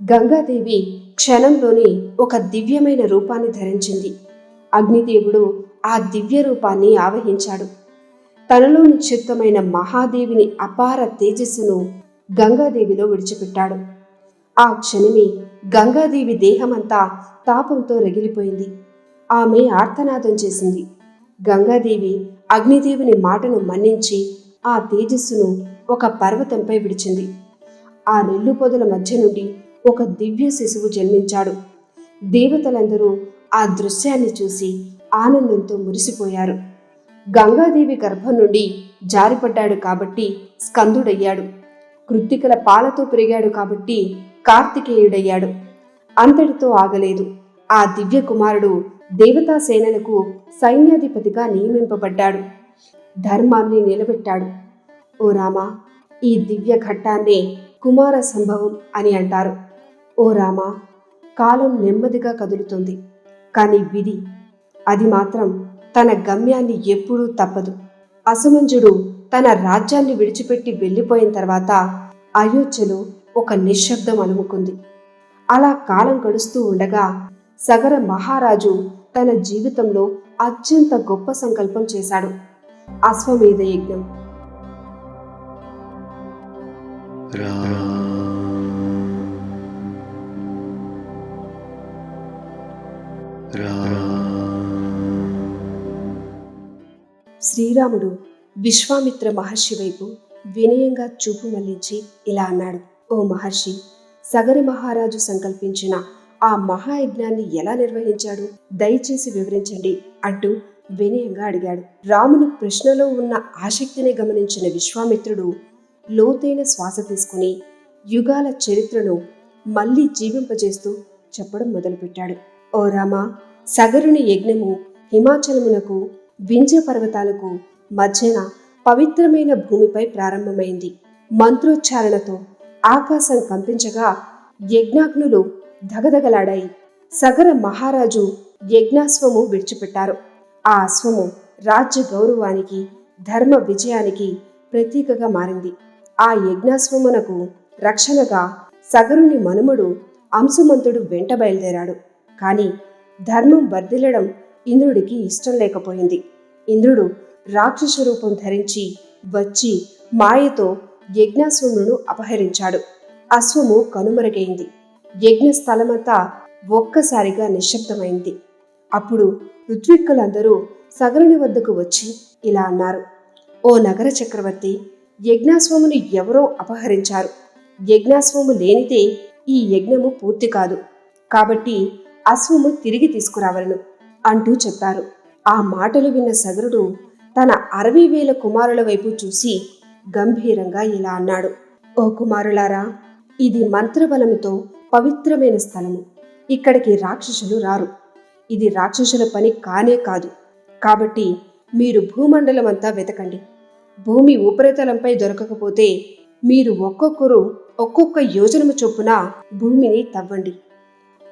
గంగాదేవి క్షణంలోనే ఒక దివ్యమైన రూపాన్ని ధరించింది. అగ్నిదేవుడు ఆ దివ్య రూపాన్ని ఆవహించాడు. తనలో నిక్షిప్తమైన మహాదేవిని అపార తేజస్సును గంగాదేవిలో విడిచిపెట్టాడు. ఆ క్షణమే గంగాదేవి దేహమంతా తాపంతో రగిలిపోయింది. ఆమె ఆర్తనాదం చేసింది. గంగాదేవి అగ్నిదేవుని మాటను మన్నించి ఆ తేజస్సును ఒక పర్వతంపై విడిచింది. ఆ రెల్లు పొదల మధ్య నుండి ఒక దివ్య శిశువు జన్మించాడు. దేవతలందరూ ఆ దృశ్యాన్ని చూసి ఆనందంతో మురిసిపోయారు. గంగాదేవి గర్భం నుండి జారిపడ్డాడు కాబట్టి స్కందుడయ్యాడు. కృత్తికల పాలతో పెరిగాడు కాబట్టి కార్తికేయుడయ్యాడు. అంతటితో ఆగలేదు. ఆ దివ్య కుమారుడు దేవతా సేనలకు సైన్యాధిపతిగా నియమింపబడ్డాడు. ధర్మాన్ని నిలబెట్టాడు. ఓ రామా, ఈ దివ్య ఘట్టాన్నే కుమార సంభవం అని అంటారు. ఓ రామా, కాలం నెమ్మదిగా కదులుతుంది, కానీ విధి అది మాత్రం తన గమ్యాన్ని ఎప్పుడూ తప్పదు. అసమంజుడు తన రాజ్యాన్ని విడిచిపెట్టి వెళ్ళిపోయిన తర్వాత అయోధ్యలో ఒక నిశ్శబ్దం అలుముకుంది. అలా కాలం గడుస్తూ ఉండగా సగర మహారాజు తన జీవితంలో అత్యంత గొప్ప సంకల్పం చేశాడు. అశ్వమేధ యజ్ఞం. శ్రీరాముడు విశ్వామిత్ర మహర్షి వైపు వినయంగా చూపు మళ్లించి ఇలా అన్నాడు. ఓ మహర్షి, సగరి మహారాజు సంకల్పించిన ఆ మహాయజ్ఞాన్ని ఎలా నిర్వహించాడు? దయచేసి వివరించండి అంటూ వినయంగా అడిగాడు. రాముని ప్రశ్నలో ఉన్న ఆసక్తిని గమనించిన విశ్వామిత్రుడు లోతైన శ్వాస తీసుకుని యుగాల చరిత్రను మళ్లీ జీవింపజేస్తూ చెప్పడం మొదలుపెట్టాడు. ఓ రామా, సగరుని యజ్ఞము హిమాచలమునకు వింధ్య పర్వతాలకు మధ్యన పవిత్రమైన భూమిపై ప్రారంభమైంది. మంత్రోచ్చారణతో ఆకాశం కంపించగా యజ్ఞాగ్నులు ధగధగలాడాయి. సగర మహారాజు యజ్ఞాశ్వము విడిచిపెట్టారు. ఆ అశ్వము రాజ్య గౌరవానికి, ధర్మ విజయానికి ప్రతీకగా మారింది. ఆ యజ్ఞాశ్వమునకు రక్షణగా సగరుని మనుమడు అంశుమంతుడు వెంట బయలుదేరాడు. కాని ధర్మం వర్ధిల్లడం ఇంద్రుడికి ఇష్టం లేకపోయింది. ఇంద్రుడు రాక్షస రూపం ధరించి వచ్చి మాయతో యజ్ఞాశ్వమును అపహరించాడు. అశ్వము కనుమరుగైంది. యజ్ఞ స్థలమంతా ఒక్కసారిగా నిశ్శబ్దమైంది. అప్పుడు ఋత్విక్కులందరూ సగరుని వద్దకు వచ్చి ఇలా అన్నారు. ఓ నగర చక్రవర్తి, యజ్ఞాశ్వముని ఎవరో అపహరించారు. యజ్ఞాశ్వము లేనిదే ఈ యజ్ఞము పూర్తి కాదు. కాబట్టి అశ్వము తిరిగి తీసుకురావలను అంటూ చెప్పారు. ఆ మాటలు విన్న సగరుడు తన 60,000 కుమారుల వైపు చూసి గంభీరంగా ఇలా అన్నాడు. ఓ కుమారులారా, ఇది మంత్రబలముతో పవిత్రమైన స్థలము. ఇక్కడికి రాక్షసులు రారు. ఇది రాక్షసుల పని కానే కాదు. కాబట్టి మీరు భూమండలమంతా వెతకండి. భూమి ఉపరితలంపై దొరకకపోతే మీరు ఒక్కొక్కరు ఒక్కొక్క యోజనము చొప్పున భూమిని తవ్వండి.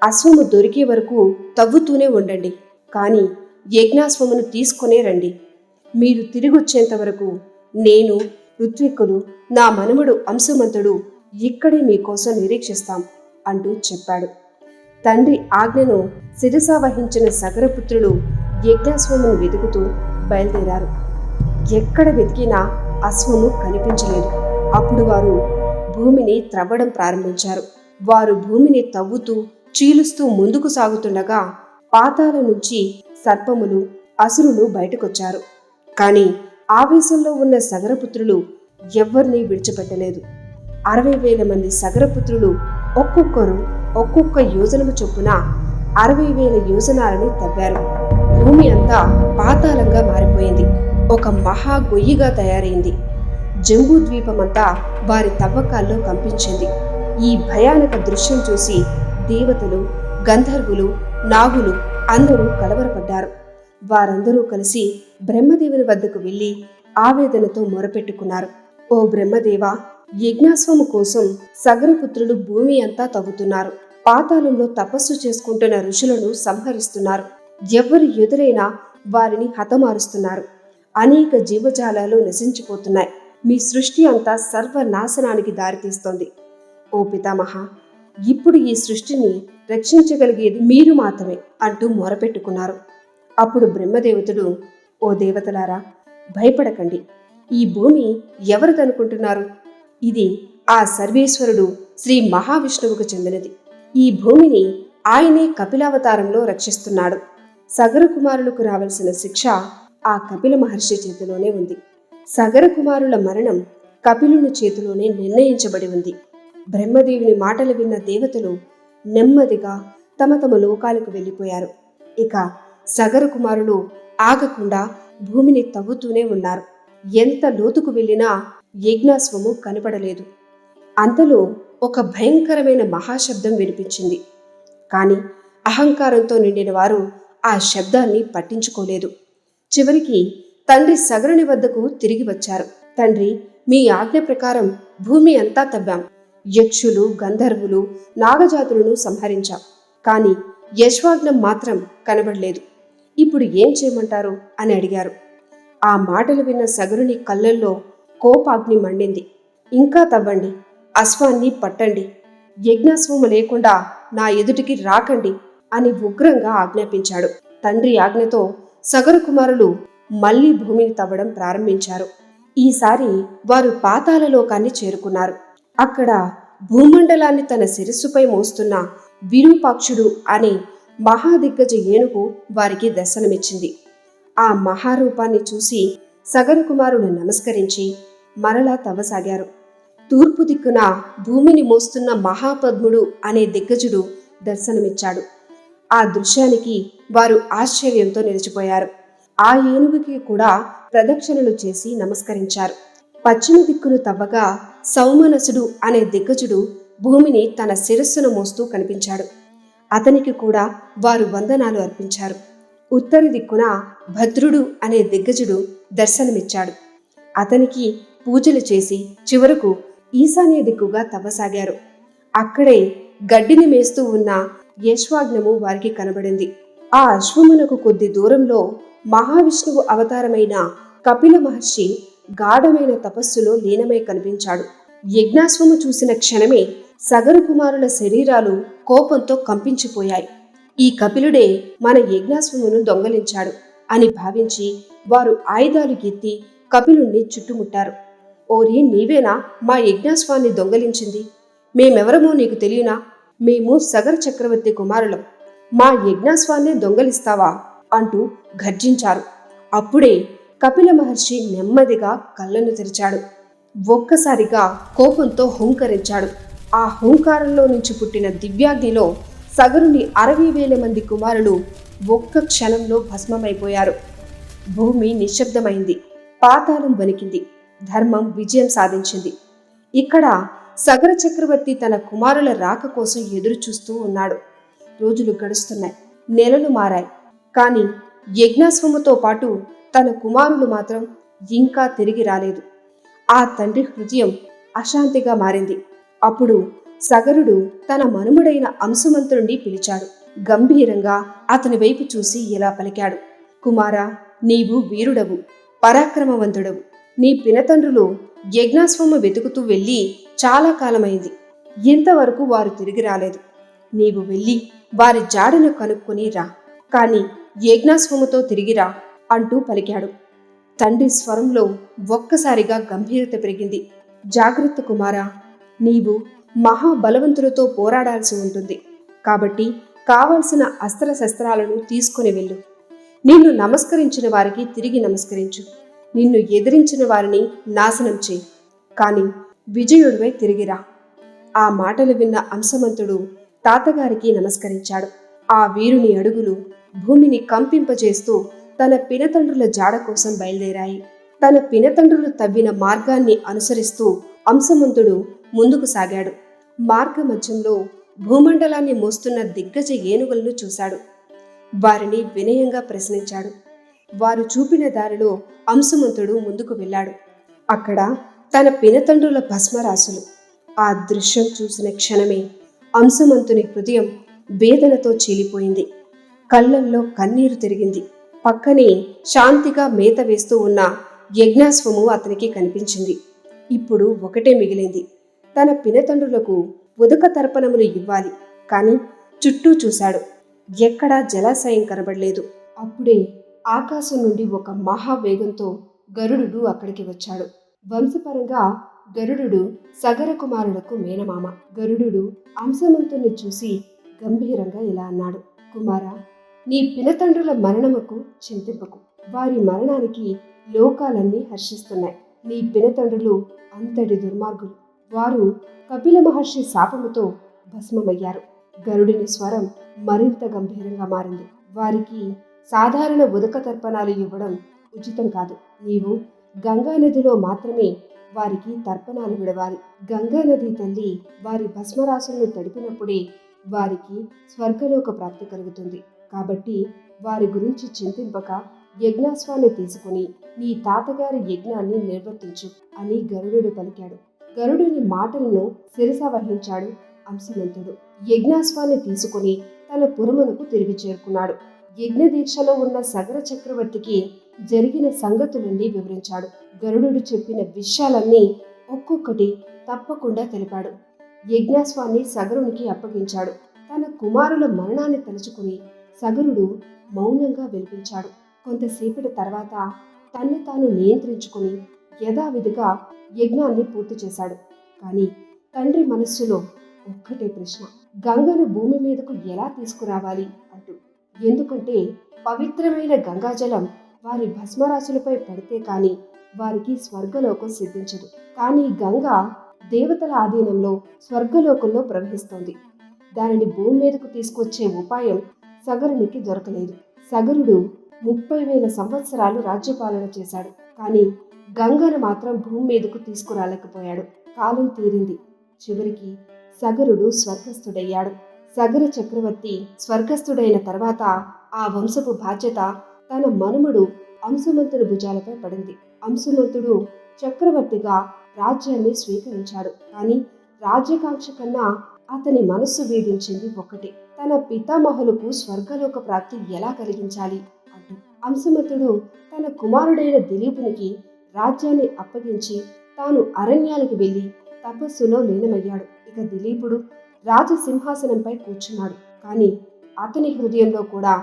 అశ్వము దొరికే వరకు తవ్వుతూనే ఉండండి. కానీ యజ్ఞాశ్వమును తీసుకునే రండి. మీరు తిరిగొచ్చేంత వరకు నేను, ఋత్విక్కులు, నా మనుమడు అంశుమంతుడు ఇక్కడే మీకోసం నిరీక్షిస్తాం అంటూ చెప్పాడు. తండ్రి ఆజ్ఞను శిరసావహించిన సగరపుత్రులు యజ్ఞాశ్వమును వెతుకుతూ బయలుదేరారు. ఎక్కడ వెతికినా అశ్వము కనిపించలేదు. అప్పుడు వారు భూమిని త్రవ్వడం ప్రారంభించారు. వారు భూమిని తవ్వుతూ చీలుస్తూ ముందుకు సాగుతుండగా పాతాల నుంచి సర్పములు, అసురులు బయటకొచ్చారు. కాని ఆవేశంలో ఉన్న సగరపుత్రులు ఎవ్వరినీ విడిచిపెట్టలేదు. 60,000 మంది సగరపుత్రులు ఒక్కొక్కరు ఒక్కొక్క యోజనము చొప్పున 60,000 యోజనాలను తవ్వారు. భూమి అంతా పాతాళంగా మారిపోయింది. ఒక మహా గొయ్యిగా తయారైంది. జంబూ ద్వీపమంతా వారి తవ్వకాల్లో కంపించింది. ఈ భయానక దృశ్యం చూసి దేవతలు, గంధర్వులు, నాగులు అందరూ కలవరపడ్డారు. వారందరూ కలిసి బ్రహ్మదేవుని వద్దకు వెళ్లి ఆవేదనతో మొరపెట్టుకున్నారు. ఓ బ్రహ్మదేవా, యజ్ఞాశ్వము కోసం సగరపుత్రులు భూమి అంతా తవ్వుతున్నారు. పాతాళంలో తపస్సు చేసుకుంటున్న ఋషులను సంహరిస్తున్నారు. ఎవరు ఎదురైనా వారిని హతమారుస్తున్నారు. అనేక జీవజాలాలు నశించిపోతున్నాయి. మీ సృష్టి అంతా సర్వనాశనానికి దారితీస్తోంది. ఓ పితామహ, ఇప్పుడు ఈ సృష్టిని రక్షించగలిగేది మీరు మాత్రమే అంటూ మొరపెట్టుకున్నారు. అప్పుడు బ్రహ్మదేవతడు, ఓ దేవతలారా, భయపడకండి. ఈ భూమి ఎవరిదనుకుంటున్నారు? ఇది ఆ సర్వేశ్వరుడు శ్రీ మహావిష్ణువుకు చెందినది. ఈ భూమిని ఆయనే కపిలావతారంలో రక్షిస్తున్నాడు. సగర కుమారులకు రావలసిన శిక్ష ఆ కపిల మహర్షి చేతిలోనే ఉంది. సగర కుమారుల మరణం కపిలుని చేతిలోనే నిర్ణయించబడి ఉంది. బ్రహ్మదేవుని మాటలు విన్న దేవతలు నెమ్మదిగా తమ తమ లోకాలకు వెళ్ళిపోయారు. ఇక సగర కుమారులు ఆగకుండా భూమిని తవ్వుతూనే ఉన్నారు. ఎంత లోతుకు వెళ్ళినా యజ్ఞాశ్వము కనపడలేదు. అంతలో ఒక భయంకరమైన మహాశబ్దం వినిపించింది. కాని అహంకారంతో నిండిన వారు ఆ శబ్దాన్ని పట్టించుకోలేదు. చివరికి తండ్రి సగరుని వద్దకు తిరిగి వచ్చారు. తండ్రి, మీ ఆజ్ఞ ప్రకారం భూమి అంతా తవ్వాం. యక్షులు, గంధర్వులు, నాగజాతులను సంహరించాం. కాని యశ్వాగ్నం మాత్రం కనబడలేదు. ఇప్పుడు ఏం చేయమంటారు అని అడిగారు. ఆ మాటలు విన్న సగరుని కళ్ళల్లో కోపాగ్ని మండింది. ఇంకా తవ్వండి, అశ్వాన్ని పట్టండి, యజ్ఞాశ్వము లేకుండా నా ఎదుటికి రాకండి అని ఉగ్రంగా ఆజ్ఞాపించాడు. తండ్రి ఆజ్ఞతో సగర కుమారులు మళ్లీ భూమిని తవ్వడం ప్రారంభించారు. ఈసారి వారు పాతాళలోకాన్ని చేరుకున్నారు. అక్కడ భూమండలాన్ని తన శిరస్సుపై మోస్తున్న విరూపాక్షుడు అనే మహాదిగ్గజ ఏనుగు వారికి దర్శనమిచ్చింది. ఆ మహారూపాన్ని చూసి సగర కుమారుడు నమస్కరించి మరలా తవ్వసాగారు. తూర్పు దిక్కున భూమిని మోస్తున్న మహాపద్ముడు అనే దిగ్గజుడు దర్శనమిచ్చాడు. ఆ దృశ్యానికి వారు ఆశ్చర్యంతో నిలిచిపోయారు. ఆ ఏనుగుకి కూడా ప్రదక్షిణలు చేసి నమస్కరించారు. పశ్చిమ దిక్కును తవ్వగా సౌమనసుడు అనే దిగ్గజుడు భూమిని తన శిరస్సును మోస్తూ కనిపించాడు. అతనికి కూడా వారు వందనాలు అర్పించారు. ఉత్తర దిక్కున భద్రుడు అనే దిగ్గజుడు దర్శనమిచ్చాడు. అతనికి పూజలు చేసి చివరకు ఈశాన్య దిక్కుగా తవ్వసాగారు. అక్కడే గడ్డిని మేస్తూ ఉన్న యశ్వాగ్నము వారికి కనబడింది. ఆ అశ్వమునకు కొద్ది దూరంలో మహావిష్ణువు అవతారమైన కపిల మహర్షి గాఢమైన తపస్సులో లీనమై కనిపించాడు. యజ్ఞాశ్వము చూసిన క్షణమే సగరు కుమారుల శరీరాలు కోపంతో కంపించిపోయాయి. ఈ కపిలుడే మన యజ్ఞాశ్వమును దొంగలించాడు అని భావించి వారు ఆయుధాలు ఎత్తి కపిలుణ్ణి చుట్టుముట్టారు. ఓరి, నీవేనా మా యజ్ఞాశ్వాన్ని దొంగలించింది? మేమెవరమో నీకు తెలియనా? మేము సగర చక్రవర్తి కుమారులం. మా యజ్ఞాశ్వాన్నే దొంగలిస్తావా అంటూ గర్జించారు. అప్పుడే కపిల మహర్షి నెమ్మదిగా కళ్ళను తెరిచాడు. ఒక్కసారిగా కోపంతో హుంకరించాడు. ఆ హుంకారంలో నుంచి పుట్టిన దివ్యాగ్నిలో సగరుని 60,000 మంది కుమారులు ఒక్క క్షణంలో భస్మమైపోయారు. భూమి నిశ్శబ్దమైంది. పాతాళం వణికింది. ధర్మం విజయం సాధించింది. ఇక్కడ సగర చక్రవర్తి తన కుమారుల రాక కోసం ఎదురు చూస్తూ ఉన్నాడు. రోజులు గడుస్తున్నాయి, నెలలు మారాయి. కాని యజ్ఞాశ్వముతో పాటు తన కుమారులు మాత్రం ఇంకా తిరిగి రాలేదు. ఆ తండ్రి హృదయం అశాంతిగా మారింది. అప్పుడు సగరుడు తన మనుమడైన అంశుమంతుడిని పిలిచాడు. గంభీరంగా అతని వైపు చూసి ఇలా పలికాడు. కుమారా, నీవు వీరుడవు, పరాక్రమవంతుడవు. నీ పినతండ్రులు యజ్ఞాశ్వము వెతుకుతూ వెళ్ళి చాలా కాలమైంది. ఇంతవరకు వారు తిరిగి రాలేదు. నీవు వెళ్ళి వారి జాడను కనుక్కొని రా, కాని యజ్ఞాశ్వముతో తిరిగిరా అంటూ పలికాడు. తండ్రి స్వరంలో ఒక్కసారిగా గంభీరత పెరిగింది. జాగ్రత్త కుమారా, నీవు మహాబలవంతులతో పోరాడాల్సి ఉంటుంది. కాబట్టి కావలసిన అస్త్రశస్త్రాలను తీసుకుని వెళ్ళు. నిన్ను నమస్కరించిన వారికి తిరిగి నమస్కరించు. నిన్ను ఎదిరించిన వారిని నాశనం చేయి. కాని విజయుడివై తిరిగిరా. ఆ మాటలు విన్న అంశమంతుడు తాతగారికి నమస్కరించాడు. ఆ వీరుని అడుగులు భూమిని కంపింపజేస్తూ తన పినతండ్రుల జాడ కోసం బయలుదేరాయి. తన పినతండ్రులు తవ్విన మార్గాన్ని అనుసరిస్తూ అంశమంతుడు ముందుకు సాగాడు. మార్గ మధ్యంలో భూమండలాన్ని మోస్తున్న దిగ్గజ ఏనుగులను చూశాడు. వారిని వినయంగా ప్రశ్నించాడు. వారు చూపిన దారిలో అంశమంతుడు ముందుకు వెళ్ళాడు. అక్కడ తన పినతండ్రుల భస్మరాశులు. ఆ దృశ్యం చూసిన క్షణమే అంశమంతుని హృదయం వేదనతో చీలిపోయింది. కళ్ళల్లో కన్నీరు తిరిగింది. పక్కనే శాంతిగా మేత వేస్తూ ఉన్న యజ్ఞాశ్వము అతనికి కనిపించింది. ఇప్పుడు ఒకటే మిగిలింది. తన పినతండ్రులకు ఉదక తర్పణములు ఇవ్వాలి. కాని చుట్టూ చూశాడు. ఎక్కడా జలాశయం కనబడలేదు. అప్పుడే ఆకాశం నుండి ఒక మహావేగంతో గరుడు అక్కడికి వచ్చాడు. వంశపరంగా గరుడు సగర కుమారులకు మేనమామ. గరుడు అంశమంతుని చూసి గంభీరంగా ఇలా అన్నాడు: కుమారా, నీ పినతండ్రుల మరణముకు చింతింపకు. వారి మరణానికి లోకాలన్నీ హర్షిస్తున్నాయి. నీ పినతండ్రులు అంతటి దుర్మార్గులు. వారు కపిల మహర్షి శాపముతో భస్మమయ్యారు. గరుడిని స్వరం మరింత గంభీరంగా మారింది. వారికి సాధారణ ఉదక తర్పణాలు ఇవ్వడం ఉచితం కాదు. నీవు గంగానదిలో మాత్రమే వారికి తర్పణాలు విడవాలి. గంగానది తల్లి వారి భస్మరాశులను తడిపినప్పుడే వారికి స్వర్గలోక ప్రాప్తి కలుగుతుంది. కాబట్టి వారి గురించి చింతింపక యజ్ఞాస్వాన్ని తీసుకుని నీ తాతగారి యజ్ఞాన్ని నిర్వర్తించు అని గరుడు పలికాడు. గరుడుని మాటలను శిరస వహించాడు అంశమంతుడు. యజ్ఞాస్వాన్ని తీసుకుని తన పురమునకు తిరిగి చేరుకున్నాడు. యజ్ఞ దీక్షలో ఉన్న సగర చక్రవర్తికి జరిగిన సంగతులన్నీ వివరించాడు. గరుడు చెప్పిన విషయాలన్నీ ఒక్కొక్కటి తప్పకుండా తెలిపాడు. యజ్ఞాస్వాన్ని సగరునికి అప్పగించాడు. తన కుమారుల మరణాన్ని తలుచుకుని సగరుడు మౌనంగా విలిపించాడు. కొంతసేపటి తర్వాత తన్ని తాను నియంత్రించుకుని యథావిధిగా యజ్ఞాన్ని పూర్తి చేశాడు. కానీ తండ్రి మనస్సులో ఒక్కటే ప్రశ్న: గంగను భూమి మీదకు ఎలా తీసుకురావాలి అంటూ. ఎందుకంటే పవిత్రమైన గంగాజలం వారి భస్మరాశులపై పడితే కాని వారికి స్వర్గలోకం సిద్ధించదు. కానీ గంగ దేవతల ఆధీనంలో స్వర్గలోకంలో ప్రవహిస్తోంది. దానిని భూమి మీదకు తీసుకొచ్చే ఉపాయం సగరునికి దొరకలేదు. సగరుడు 30,000 సంవత్సరాలు రాజ్యపాలన చేశాడు. కానీ గంగను మాత్రం భూమి మీదకు తీసుకురాలేకపోయాడు. కాలం తీరింది. చివరికి సగరుడు స్వర్గస్థుడయ్యాడు. సగర చక్రవర్తి స్వర్గస్థుడైన తర్వాత ఆ వంశపు బాధ్యత తన మనుమడు అంశుమంతుడి భుజాలపై పడింది. అంశుమంతుడు చక్రవర్తిగా రాజ్యాన్ని స్వీకరించాడు. కానీ రాజ్యకాంక్ష కన్నా అతని మనస్సు వేధించింది ఒక్కటే: తన పితామహులకు స్వర్గలోక ప్రాప్తి ఎలా కలిగించాలి అంటూ. అంశమంతుడు తన కుమారుడైన దిలీపునికి రాజ్యాన్ని అప్పగించి తాను అరణ్యాలకు వెళ్లి తపస్సులో లీనమయ్యాడు. ఇక దిలీపుడు రాజసింహాసనంపై కూర్చున్నాడు. కానీ అతని హృదయంలో కూడా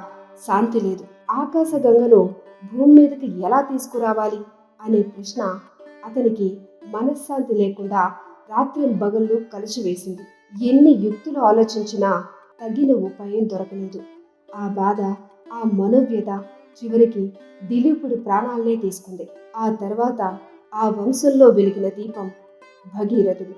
శాంతి లేదు. ఆకాశగంగను భూమి మీదకి ఎలా తీసుకురావాలి అనే ప్రశ్న అతనికి మనశ్శాంతి లేకుండా రాత్రింబగళ్ళు కలిసివేసింది. ఎన్ని యుక్తులు ఆలోచించినా తగిన ఉపాయం దొరకలేదు. ఆ బాధ, ఆ మనోవ్యత చివరికి దిలీపుడి ప్రాణాలనే తీసుకుంది. ఆ తర్వాత ఆ వంశంలో వెలిగిన దీపం భగీరథుడు.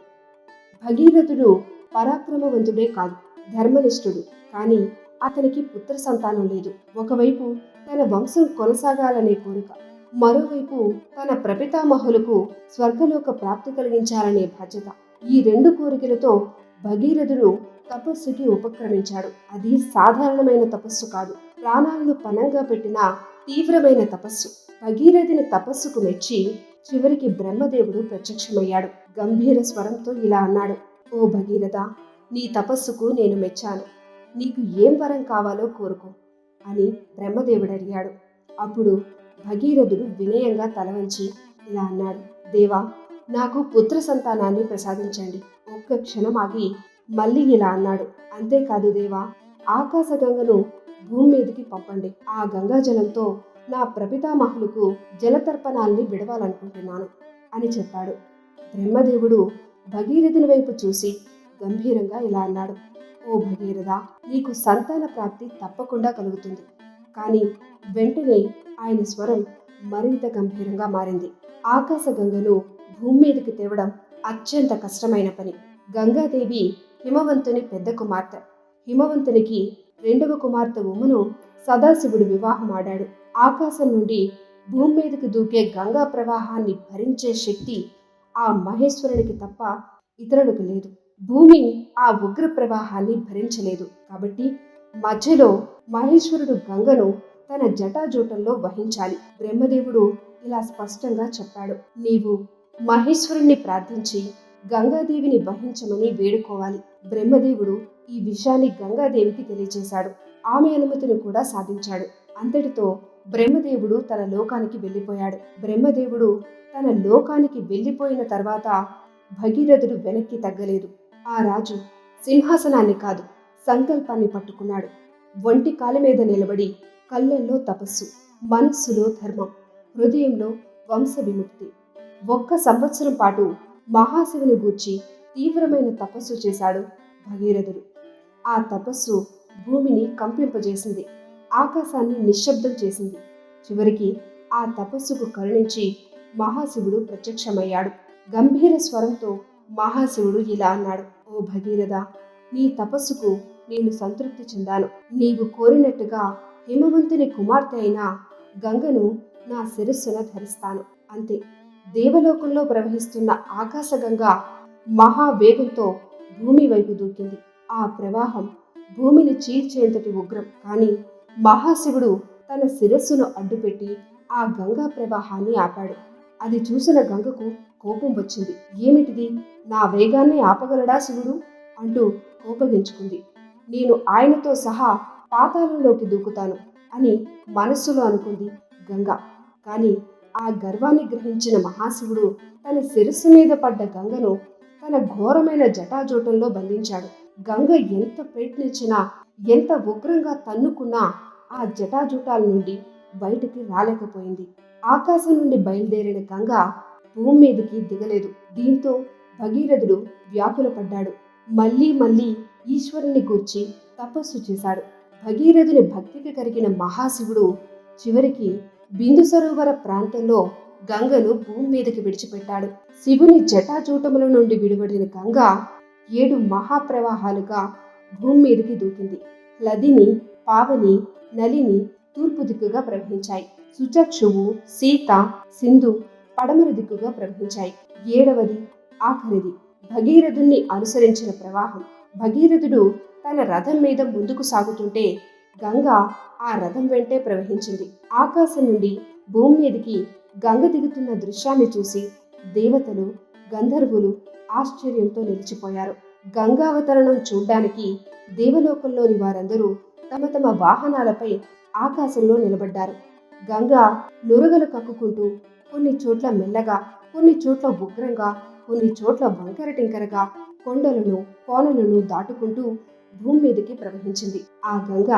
భగీరథుడు పరాక్రమవంతుడే కాదు, ధర్మనిష్ఠుడు. కానీ అతనికి పుత్ర సంతానం లేదు. ఒకవైపు తన వంశం కొనసాగాలనే కోరిక, మరోవైపు తన ప్రపితామహులకు స్వర్గలోక ప్రాప్తి కలిగించాలనే బాధ్యత. ఈ రెండు కోరికలతో భగీరథుడు తపస్సుకి ఉపక్రమించాడు. అది సాధారణమైన తపస్సు కాదు, ప్రాణాలను పణంగా పెట్టిన తీవ్రమైన తపస్సు. భగీరథుని తపస్సుకు మెచ్చి చివరికి బ్రహ్మదేవుడు ప్రత్యక్షమయ్యాడు. గంభీర స్వరంతో ఇలా అన్నాడు: ఓ భగీరథ, నీ తపస్సుకు నేను మెచ్చాను. నీకు ఏం వరం కావాలో కోరుకో అని బ్రహ్మదేవుడు అడిగాడు. అప్పుడు భగీరథుడు వినయంగా తలవంచి ఇలా అన్నాడు: దేవా, నాకు పుత్ర సంతానాన్ని ప్రసాదించండి. ఒక్క క్షణం ఆగి మళ్ళీ ఇలా అన్నాడు: అంతేకాదు దేవా, ఆకాశగంగను భూమి మీదకి పంపండి. ఆ గంగాజలంతో నా ప్రపితామహులకు జలతర్పణాల్ని విడవాలనుకుంటున్నాను అని చెప్పాడు. బ్రహ్మదేవుడు భగీరథుని వైపు చూసి గంభీరంగా ఇలా అన్నాడు: ఓ భగీరథ, నీకు సంతాన ప్రాప్తి తప్పకుండా కలుగుతుంది. కానీ వెంటనే ఆయన స్వరం మరింత గంభీరంగా మారింది. ఆకాశగంగను భూమి మీదకి తేవడం అత్యంత కష్టమైన పని. గంగాదేవి హిమవంతుని పెద్ద కుమార్తె. హిమవంతునికి రెండవ కుమార్తె ఉమను సదాశివుడు వివాహం ఆడాడు. ఆకాశం నుండి భూమి మీదకి దూకే గంగా ప్రవాహాన్ని భరించే శక్తి ఆ మహేశ్వరునికి తప్ప ఇతరులకు లేదు. భూమి ఆ ఉగ్ర ప్రవాహాన్ని భరించలేదు. కాబట్టి మధ్యలో మహేశ్వరుడు గంగను తన జటాజూటంలో వహించాలి. బ్రహ్మదేవుడు ఇలా స్పష్టంగా చెప్పాడు: నీవు మహేశ్వరుణ్ణి ప్రార్థించి గంగాదేవిని వహించమని వేడుకోవాలి. బ్రహ్మదేవుడు ఈ విషయాన్ని గంగాదేవికి తెలియజేశాడు. ఆమె అనుమతిని కూడా సాధించాడు. అంతటితో బ్రహ్మదేవుడు తన లోకానికి వెళ్ళిపోయాడు. బ్రహ్మదేవుడు తన లోకానికి వెళ్ళిపోయిన తర్వాత భగీరథుడు వెనక్కి తగ్గలేదు. ఆ రాజు సింహాసనాన్ని కాదు, సంకల్పాన్ని పట్టుకున్నాడు. ఒంటి కాలి మీద నిలబడి కళ్ళల్లో తపస్సు, మనస్సులో ధర్మం, హృదయంలో వంశ విముక్తి. 1 సంవత్సరం పాటు మహాశివుని గూర్చి తీవ్రమైన తపస్సు చేశాడు భగీరథుడు. ఆ తపస్సు భూమిని కంపింపజేసింది, ఆకాశాన్ని నిశ్శబ్దం చేసింది. చివరికి ఆ తపస్సుకు కరుణించి మహాశివుడు ప్రత్యక్షమయ్యాడు. గంభీర స్వరంతో మహాశివుడు ఇలా అన్నాడు: ఓ భగీరథ, నీ తపస్సుకు నేను సంతృప్తి చెందాను. నీవు కోరినట్టుగా హిమవంతుని కుమార్తె అయిన గంగను నా శిరస్సున ధరిస్తాను. అంతే. దేవలోకంలో ప్రవహిస్తున్న ఆకాశగంగ మహావేగంతో భూమి వైపు దూకింది. ఆ ప్రవాహం భూమిని చీల్చేంతటి ఉగ్రం. కానీ మహాశివుడు తన శిరస్సును అడ్డుపెట్టి ఆ గంగా ప్రవాహాన్ని ఆపాడు. అది చూసిన గంగకు కోపం వచ్చింది. ఏమిటిది, నా వేగాన్ని ఆపగలడా శివుడు అంటూ కోపగించుకుంది. నేను ఆయనతో సహా పాతాళంలోకి దూకుతాను అని మనస్సులో అనుకుంది గంగ. కానీ ఆ గర్వాన్ని గ్రహించిన మహాశివుడు తన శిరస్సు మీద పడ్డ గంగను తన ఘోరమైన జటాజూటంలో బంధించాడు. గంగ ఎంత ప్రయత్నించినా, ఎంత ఉగ్రంగా తన్నుకున్నా ఆ జటాజూటాల నుండి బయటికి రాలేకపోయింది. ఆకాశం నుండి బయలుదేరిన గంగ భూమి మీదకి దిగలేదు. దీంతో భగీరథుడు వ్యాకులపడ్డాడు. మళ్ళీ మళ్ళీ ఈశ్వరుని గూర్చి తపస్సు చేశాడు. భగీరథుని భక్తికి కరిగిన మహాశివుడు చివరికి బిందు సరోవర ప్రాంతంలో గంగను భూమి మీదకి విడిచిపెట్టాడు. శివుని జటాజూటముల నుండి విడిపడిన గంగ 7 మహాప్రవాహాలుగా భూమి మీదకి దూకింది. లదిని, పావని, నలిని తూర్పు దిక్కుగా ప్రవహించాయి. సుచక్షువు, సీత, సింధు పడమర దిక్కుగా ప్రవహించాయి. 7వది, ఆఖరిది భగీరథుణ్ణి అనుసరించిన ప్రవాహం. భగీరథుడు తన రథం మీద ముందుకు సాగుతుంటే గంగ ఆ రథం వెంటే ప్రవహించింది. ఆకాశం నుండి భూమి మీదకి గంగ దిగుతున్న దృశ్యాన్ని చూసి దేవతలు, గంధర్వులు ఆశ్చర్యంతో నిలిచిపోయారు. గంగావతరణం చూడ్డానికి దేవలోకంలోని వారందరూ తమ తమ వాహనాలపై ఆకాశంలో నిలబడ్డారు. గంగ నురగలు కక్కుకుంటూ కొన్ని చోట్ల మెల్లగా, కొన్ని చోట్ల ఉగ్రంగా, కొన్ని చోట్ల వంకరటింకరగా కొండలను, కోనలను దాటుకుంటూ భూమి మీదకి ప్రవహించింది. ఆ గంగ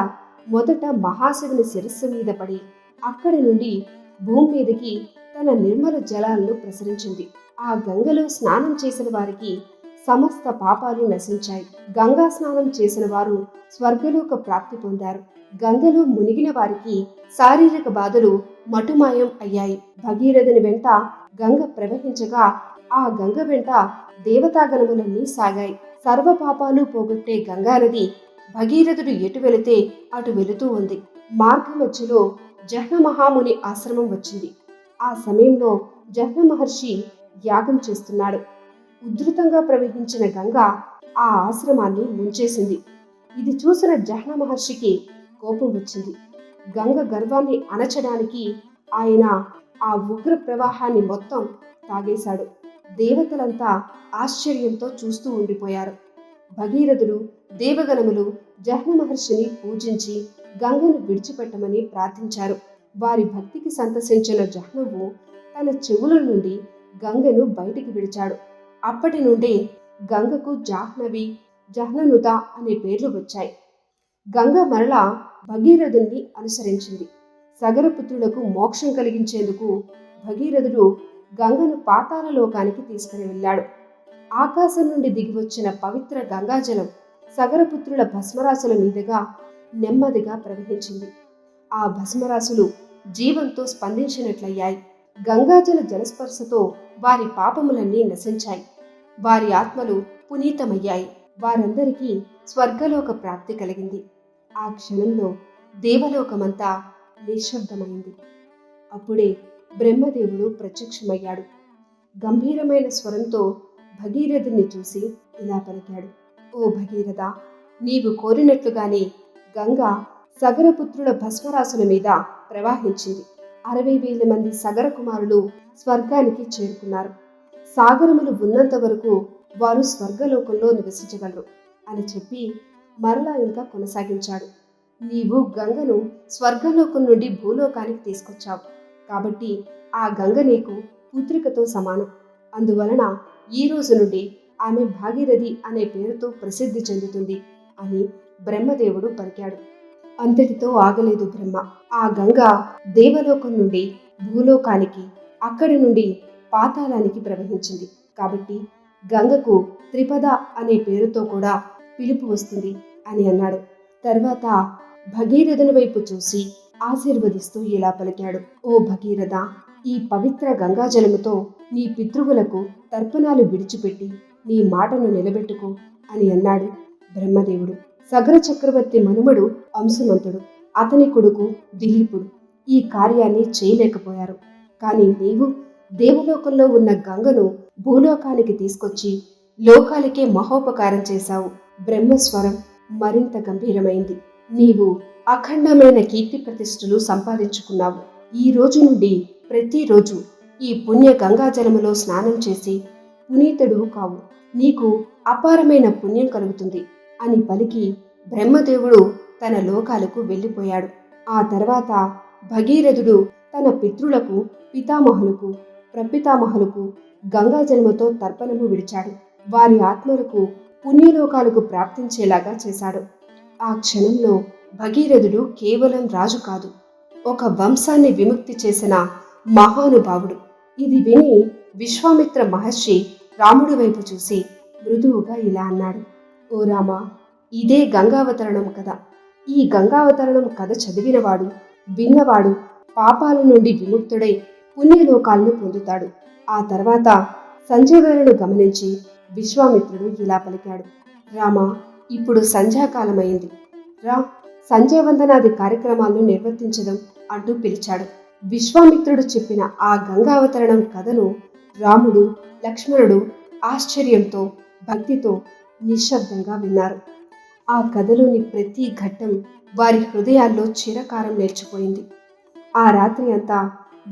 మొదట మహాశివుని శిరస్సు మీద పడి అక్కడి నుండి భూమి మీదకి తన నిర్మల జలాలను ప్రసరించింది. ఆ గంగలో స్నానం చేసిన వారికి సమస్త పాపాలు నశించాయి. గంగా స్నానం చేసిన వారు స్వర్గలోక ప్రాప్తి పొందారు. గంగలో మునిగిన వారికి శారీరక బాధలు మటుమాయం అయ్యాయి. భగీరథుని వెంట గంగ ప్రవహించగా ఆ గంగ వెంట దేవతాగణములన్నీ సాగాయి. సర్వ పాపాలు పోగొట్టే గంగానది భగీరథుడు ఎటు వెళితే అటు వెళుతూ ఉంది. మార్గ మధ్యలో జహ్న మహాముని ఆశ్రమం వచ్చింది. ఆ సమయంలో జహ్న మహర్షి యాగం చేస్తున్నాడు. ఉధృతంగా ప్రవహించిన గంగ ఆ ఆశ్రమాన్ని ముంచేసింది. ఇది చూసిన జహ్న మహర్షికి కోపం వచ్చింది. గంగ గర్వాన్ని అణచడానికి ఆయన ఆ ఉగ్ర ప్రవాహాన్ని మొత్తం తాగేశాడు. దేవతలంతా ఆశ్చర్యంతో చూస్తూ ఉండిపోయారు. భగీరథుడు, దేవగణములు జహ్న మహర్షిని పూజించి గంగను విడిచిపెట్టమని ప్రార్థించారు. వారి భక్తికి సంతసించిన జహ్నువు తన చెవుల నుండి గంగను బయటికి విడిచాడు. అప్పటి నుండి గంగకు జాహ్నవి, జహ్ననుత అనే పేర్లు వచ్చాయి. గంగ మరలా భగీరథుణ్ణి అనుసరించింది. సగరపుత్రులకు మోక్షం కలిగించేందుకు భగీరథుడు గంగను పాతాళ లోకానికి తీసుకుని వెళ్ళాడు. ఆకాశం నుండి దిగివచ్చిన పవిత్ర గంగాజలం సగరపుత్రుల భస్మరాశుల మీదుగా నెమ్మదిగా ప్రవహించింది. ఆ భస్మరాశులు జీవంతో స్పందించినట్లయ్యాయి. గంగాజల జలస్పర్శతో వారి పాపములన్నీ నశించాయి. వారి ఆత్మలు పునీతమయ్యాయి. వారందరికీ స్వర్గలోక ప్రాప్తి కలిగింది. ఆ క్షణంలో దేవలోకమంతా నిశ్శబ్దమైంది. అప్పుడే బ్రహ్మదేవుడు ప్రత్యక్షమయ్యాడు. గంభీరమైన స్వరంతో భగీరథుని చూసి ఇలా పలికాడు: ఓ భగీరథ, నీవు కోరినట్లుగానే గంగా సగరపుత్రుల భస్మరాశుల మీద ప్రవాహించింది. 60,000 మంది సగర కుమారులు స్వర్గానికి చేరుకున్నారు. సాగరములు ఉన్నంత వరకు వారు స్వర్గలోకంలో నివసించగలరు అని చెప్పి మరలా ఇంకా కొనసాగించాడు. నీవు గంగను స్వర్గలోకం నుండి భూలోకానికి తీసుకొచ్చావు కాబట్టి ఆ గంగ నీకు పుత్రికతో సమానం. అందువలన ఈ రోజు నుండి ఆమె భాగీరథి అనే పేరుతో ప్రసిద్ధి చెందుతుంది అని బ్రహ్మదేవుడు పలికాడు. అంతటితో ఆగలేదు బ్రహ్మ. ఆ గంగ దేవలోకం నుండి భూలోకానికి, అక్కడి నుండి పాతాళానికి ప్రవహించింది. కాబట్టి గంగకు త్రిపద అనే పేరుతో కూడా పిలుపు వస్తుంది అని అన్నాడు. తర్వాత భగీరథుని వైపు చూసి ఆశీర్వదిస్తూ ఇలా పలికాడు. ఓ భగీరథ, ఈ పవిత్ర గంగాజలముతో నీ పితృవులకు తర్పణాలు విడిచిపెట్టి నీ మాటను నిలబెట్టుకో అని అన్నాడు బ్రహ్మదేవుడు. సగర చక్రవర్తి మనుమడు అంశుమంతుడు, అతని కొడుకు దిలీపుడు ఈ కార్యాన్ని చేయలేకపోయారు. కానీ నీవు దేవలోకంలో ఉన్న గంగను భూలోకానికి తీసుకొచ్చి లోకాలకే మహోపకారం చేశావు. బ్రహ్మస్వరం మరింత గంభీరమైంది. నీవు అఖండమైన కీర్తి ప్రతిష్ఠలు సంపాదించుకున్నావు. ఈ రోజు నుండి ప్రతిరోజు ఈ పుణ్య గంగాజలములో స్నానం చేసి పునీతుడు కావు. నీకు అపారమైన పుణ్యం కలుగుతుంది అని పలికి బ్రహ్మదేవుడు తన లోకాలకు వెళ్ళిపోయాడు. ఆ తర్వాత భగీరథుడు తన పితృలకు, పితామహులకు, ప్రపితామహులకు గంగాజలముతో తర్పణము విడిచాడు. వారి ఆత్మలకు పుణ్యలోకాలకు ప్రాప్తించేలాగా చేశాడు. ఆ క్షణంలో భగీరథుడు కేవలం రాజు కాదు, ఒక వంశాన్ని విముక్తి చేసిన మహానుభావుడు. ఇది విని విశ్వామిత్ర మహర్షి రాముడి వైపు చూసి మృదువుగా ఇలా అన్నాడు. ఓ రామ, ఇదే గంగావతరణం కథ. ఈ గంగావతరణం కథ చదివినవాడు, విన్నవాడు పాపాల నుండి విముక్తుడై పుణ్యలోకాలను పొందుతాడు. ఆ తర్వాత సంజయులను గమనించి విశ్వామిత్రుడు ఇలా పలికాడు. రామ, ఇప్పుడు సంధ్యాకాలమైంది. రా, సంధ్యావందనాది కార్యక్రమాలను నిర్వర్తించడం అంటూ పిలిచాడు. విశ్వామిత్రుడు చెప్పిన ఆ గంగావతరణం కథను రాముడు, లక్ష్మణుడు ఆశ్చర్యంతో, భక్తితో నిశ్శబ్దంగా విన్నారు. ఆ కథలోని ప్రతి ఘట్టం వారి హృదయాల్లో చిరకారం నేర్చిపోయింది. ఆ రాత్రి అంతా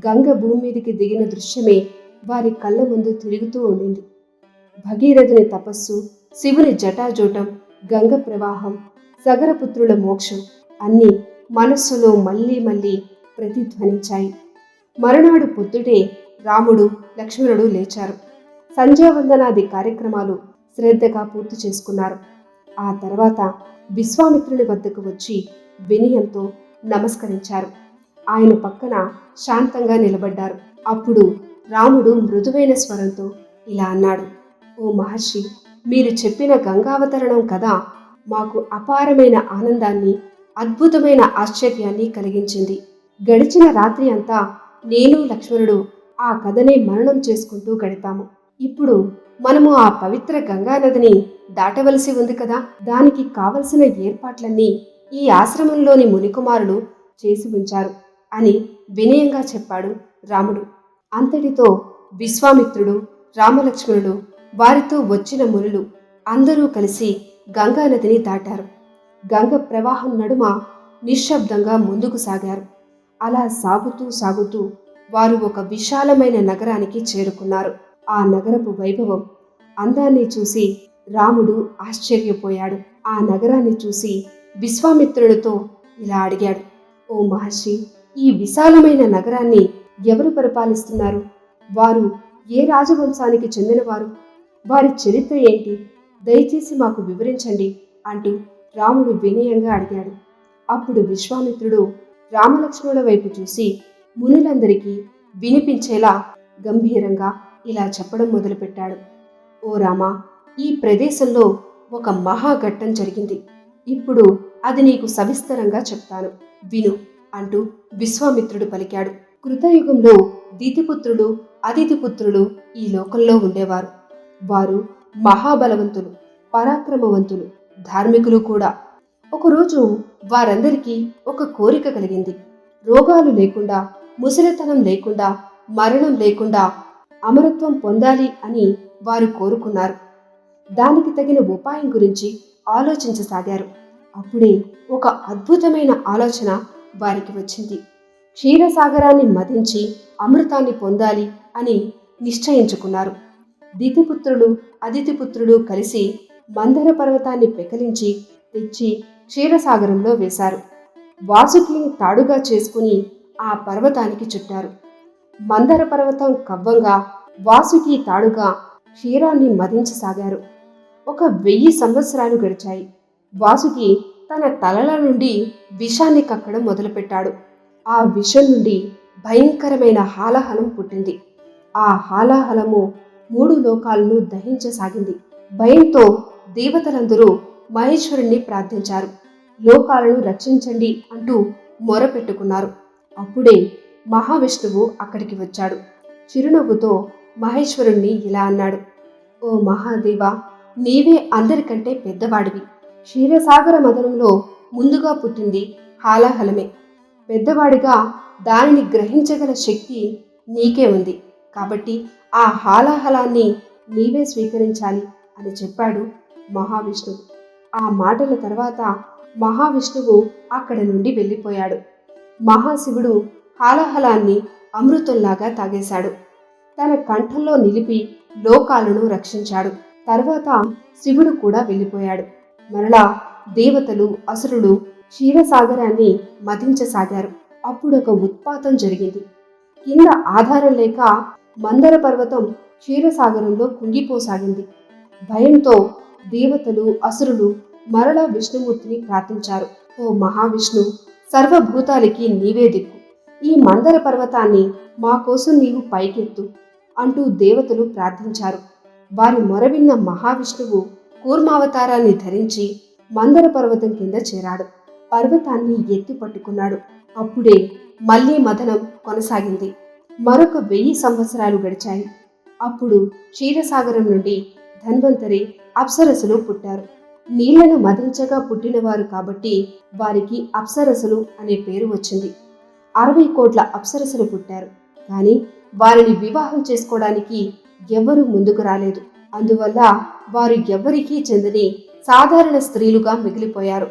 గంగ భూమి మీదికి దిగిన దృశ్యమే వారి కళ్ళ ముందు తిరుగుతూ ఉండింది. భగీరథుని తపస్సు, శివుని జటాజూటం, గంగ ప్రవాహం, సగరపుత్రుల మోక్షం అన్నీ మనస్సులో మళ్ళీ మళ్ళీ ప్రతిధ్వనించాయి. మరునాడు పొద్దుటే రాముడు, లక్ష్మణుడు లేచారు. సంధ్యావందనాది కార్యక్రమాలు శ్రద్ధగా పూర్తి చేసుకున్నారు. ఆ తర్వాత విశ్వామిత్రుని వద్దకు వచ్చి వినయంతో నమస్కరించారు. ఆయన పక్కన శాంతంగా నిలబడ్డారు. అప్పుడు రాముడు మృదువైన స్వరంతో ఇలా అన్నాడు. ఓ మహర్షి, మీరు చెప్పిన గంగావతరణం కథ మాకు అపారమైన ఆనందాన్ని, అద్భుతమైన ఆశ్చర్యాన్ని కలిగించింది. గడిచిన రాత్రి అంతా నేను, లక్ష్మణుడు ఆ కథనే మననం చేసుకుంటూ గడిపాము. ఇప్పుడు మనము ఆ పవిత్ర గంగానదిని దాటవలసి ఉంది కదా. దానికి కావలసిన ఏర్పాట్లన్నీ ఈ ఆశ్రమంలోని మునికుమారులు చేసి ఉంచారు అని వినయంగా చెప్పాడు రాముడు. అంతటితో విశ్వామిత్రుడు, రామలక్ష్మణుడు, వారితో వచ్చిన మునులు అందరూ కలిసి గంగానదిని దాటారు. గంగ ప్రవాహం నడుమ నిశ్శబ్దంగా ముందుకు సాగారు. అలా సాగుతూ సాగుతూ వారు ఒక విశాలమైన నగరానికి చేరుకున్నారు. ఆ నగరపు వైభవం, అందాన్ని చూసి రాముడు ఆశ్చర్యపోయాడు. ఆ నగరాన్ని చూసి విశ్వామిత్రుడితో ఇలా అడిగాడు. ఓ మహర్షి, ఈ విశాలమైన నగరాన్ని ఎవరు పరిపాలిస్తున్నారు? వారు ఏ రాజవంశానికి చెందినవారు? వారి చరిత్ర ఏంటి? దయచేసి మాకు వివరించండి అంటూ రాముడు వినయంగా అడిగాడు. అప్పుడు విశ్వామిత్రుడు రామలక్ష్మణుల వైపు చూసి మునులందరికీ వినిపించేలా గంభీరంగా ఇలా చెప్పడం మొదలుపెట్టాడు. ఓ రామ, ఈ ప్రదేశంలో ఒక మహాఘట్టం జరిగింది. ఇప్పుడు అది నీకు సవిస్తరంగా చెప్తాను, విను అంటూ విశ్వామిత్రుడు పలికాడు. కృతయుగంలో దితిపుత్రులు, అదితిపుత్రులు ఈ లోకంలో ఉండేవారు. వారు మహాబలవంతులు, పరాక్రమవంతులు, ధార్మికులు కూడా. ఒకరోజు వారందరికీ ఒక కోరిక కలిగింది. రోగాలు లేకుండా, ముసలితనం లేకుండా, మరణం లేకుండా అమరత్వం పొందాలి అని వారు కోరుకున్నారు. దానికి తగిన ఉపాయం గురించి ఆలోచించసాగారు. అప్పుడే ఒక అద్భుతమైన ఆలోచన వారికి వచ్చింది. క్షీరసాగరాన్ని మదించి అమృతాన్ని పొందాలి అని నిశ్చయించుకున్నారు. దితిపుత్రులు, అదితిపుత్రులు కలిసి మందర పర్వతాన్ని పెకలించి తెచ్చి క్షీరసాగరంలో వేశారు. వాసుకిని తాడుగా చేసుకుని ఆ పర్వతానికి చుట్టారు. మందర పర్వతం కవ్వంగా, వాసుకి తాడుగా క్షీరాన్ని మదించసాగారు. 1000 సంవత్సరాలు గడిచాయి. వాసుకి తన తలల నుండి విషాన్ని కక్కడం మొదలుపెట్టాడు. ఆ విషం నుండి భయంకరమైన హాలాహలం పుట్టింది. ఆ హాలాహలము 3 లోకాలను దహించసాగింది. భయంతో దేవతలందరూ మహేశ్వరుణ్ణి ప్రార్థించారు. లోకాలను రక్షించండి అంటూ మొరపెట్టుకున్నారు. అప్పుడే మహావిష్ణువు అక్కడికి వచ్చాడు. చిరునవ్వుతో మహేశ్వరుణ్ణి ఇలా అన్నాడు: ఓ మహాదేవా, నీవే అందరికంటే పెద్దవాడివి. క్షీరసాగర మదనంలో ముందుగా పుట్టింది హాలాహలమే. పెద్దవాడిగా దానిని గ్రహించగల శక్తి నీకే ఉంది. కాబట్టి ఆ హాలాహలాన్ని నీవే స్వీకరించాలి అని చెప్పాడు మహావిష్ణువు. ఆ మాటల తర్వాత మహావిష్ణువు అక్కడి నుండి వెళ్ళిపోయాడు. మహాశివుడు హాలాహలాన్ని అమృతంలాగా తాగేశాడు. తన కంఠంలో నిలిపి లోకాలను రక్షించాడు. తర్వాత శివుడు కూడా వెళ్ళిపోయాడు. మరలా దేవతలు, అసురులు క్షీరసాగరాన్ని మదించసాగారు. అప్పుడొక ఉత్పాతం జరిగింది. కింద ఆధారం లేక మందర పర్వతం క్షీరసాగరంలో కుంగిపోసాగింది. భయంతో దేవతలు, అసురులు మరలా విష్ణుమూర్తిని ప్రార్థించారు. ఓ మహావిష్ణు, సర్వభూతాలకి నీవే దిక్కు. ఈ మందర పర్వతాన్ని మా కోసం నీవు పైకెత్తు అంటూ దేవతలు ప్రార్థించారు. వారి మొరవిన్న మహావిష్ణువు కూర్మావతారాన్ని ధరించి మందర పర్వతం కింద చేరాడు. పర్వతాన్ని ఎత్తి పట్టుకున్నాడు. అప్పుడే మళ్లీ మదనం కొనసాగింది. మరొక 1000 సంవత్సరాలు గడిచాయి. అప్పుడు క్షీరసాగరం నుండి ధన్వంతరి, అప్సరసులు పుట్టారు. నీళ్లను మదించగా పుట్టినవారు కాబట్టి వారికి అప్సరసులు అనే పేరు వచ్చింది. 60 కోట్ల అప్సరసులు పుట్టారు. కానీ వారిని వివాహం చేసుకోవడానికి ఎవరూ ముందుకు రాలేదు. అందువల్ల వారు ఎవ్వరికీ చెందని సాధారణ స్త్రీలుగా మిగిలిపోయారు.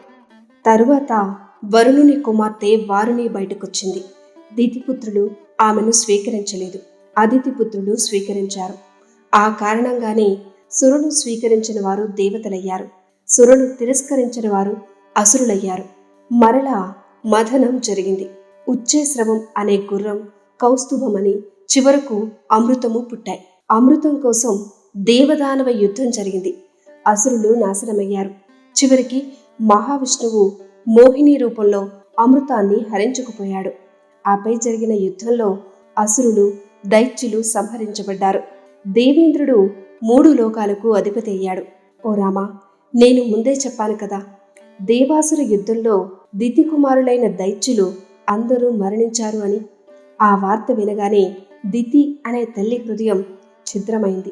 తరువాత వరుణుని కుమార్తె వారుని బయటకొచ్చింది. దితిపుత్రులు ఆమెను స్వీకరించలేదు. అదితిపుత్రులు స్వీకరించారు. ఆ కారణంగానే సురును స్వీకరించిన వారు దేవతలయ్యారు. సురును తిరస్కరించిన వారు అసురులయ్యారు. మరలా మథనం జరిగింది. ఉచ్చేస్రవం అనే గుర్రం, కౌస్తుభమని, చివరకు అమృతము పుట్టాయి. అమృతం కోసం దేవదానవ యుద్ధం జరిగింది. అసురులు నాశనమయ్యారు. చివరికి మహావిష్ణువు మోహిని రూపంలో అమృతాన్ని హరించుకుపోయాడు. ఆపై జరిగిన యుద్ధంలో అసురులు, దైత్యులు సంహరించబడ్డారు. దేవేంద్రుడు 3 లోకాలకు అధిపతి అయ్యాడు. ఓ రామా, నేను ముందే చెప్పాను కదా, దేవాసుర యుద్ధంలో దితికుమారులైన దైత్యులు అందరూ మరణించారు అని. ఆ వార్త వినగానే దితి అనే తల్లి హృదయం ఛిద్రమైంది.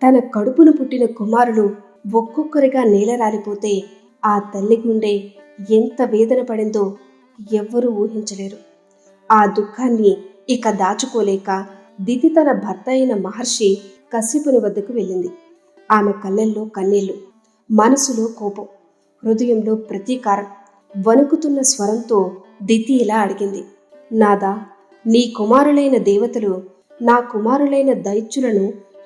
తన కడుపును పుట్టిన కుమారులు ఒక్కొక్కరిగా నేలరాలిపోతే ఆ తల్లి గుండె ఎంత వేదన పడిందో ఎవ్వరూ ఊహించలేరు. ఆ దుఃఖాన్ని ఇక దాచుకోలేక దితి తన భర్త అయిన మహర్షి కశ్యపుని వద్దకు వెళ్ళింది. ఆమె కళ్ళల్లో కన్నీళ్లు, మనసులో కోపం, హృదయంలో ప్రతీకారం. వణుకుతున్న స్వరంతో దితి ఇలా అడిగింది: నాదా, నీ కుమారులైన దేవతలు నా కుమారులైన దైత్యులను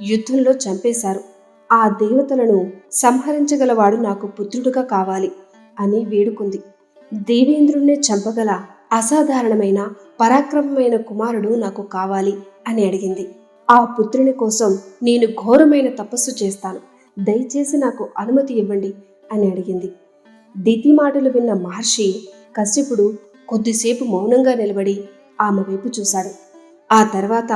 యుద్ధంలో చంపేశారు. ఆ దేవతలను సంహరించగలవాడు నాకు పుత్రుడుగా కావాలి అని వేడుకుంది. దేవేంద్రుణ్ణే చంపగల అసాధారణమైన, పరాక్రమమైన కుమారుడు నాకు కావాలి అని అడిగింది. ఆ పుత్రుని కోసం నేను ఘోరమైన తపస్సు చేస్తాను, దయచేసి నాకు అనుమతి ఇవ్వండి అని అడిగింది. దితి మాటలు విన్న మహర్షి కశ్యపుడు కొద్దిసేపు మౌనంగా నిలబడి ఆమె వైపు చూశాడు. ఆ తర్వాత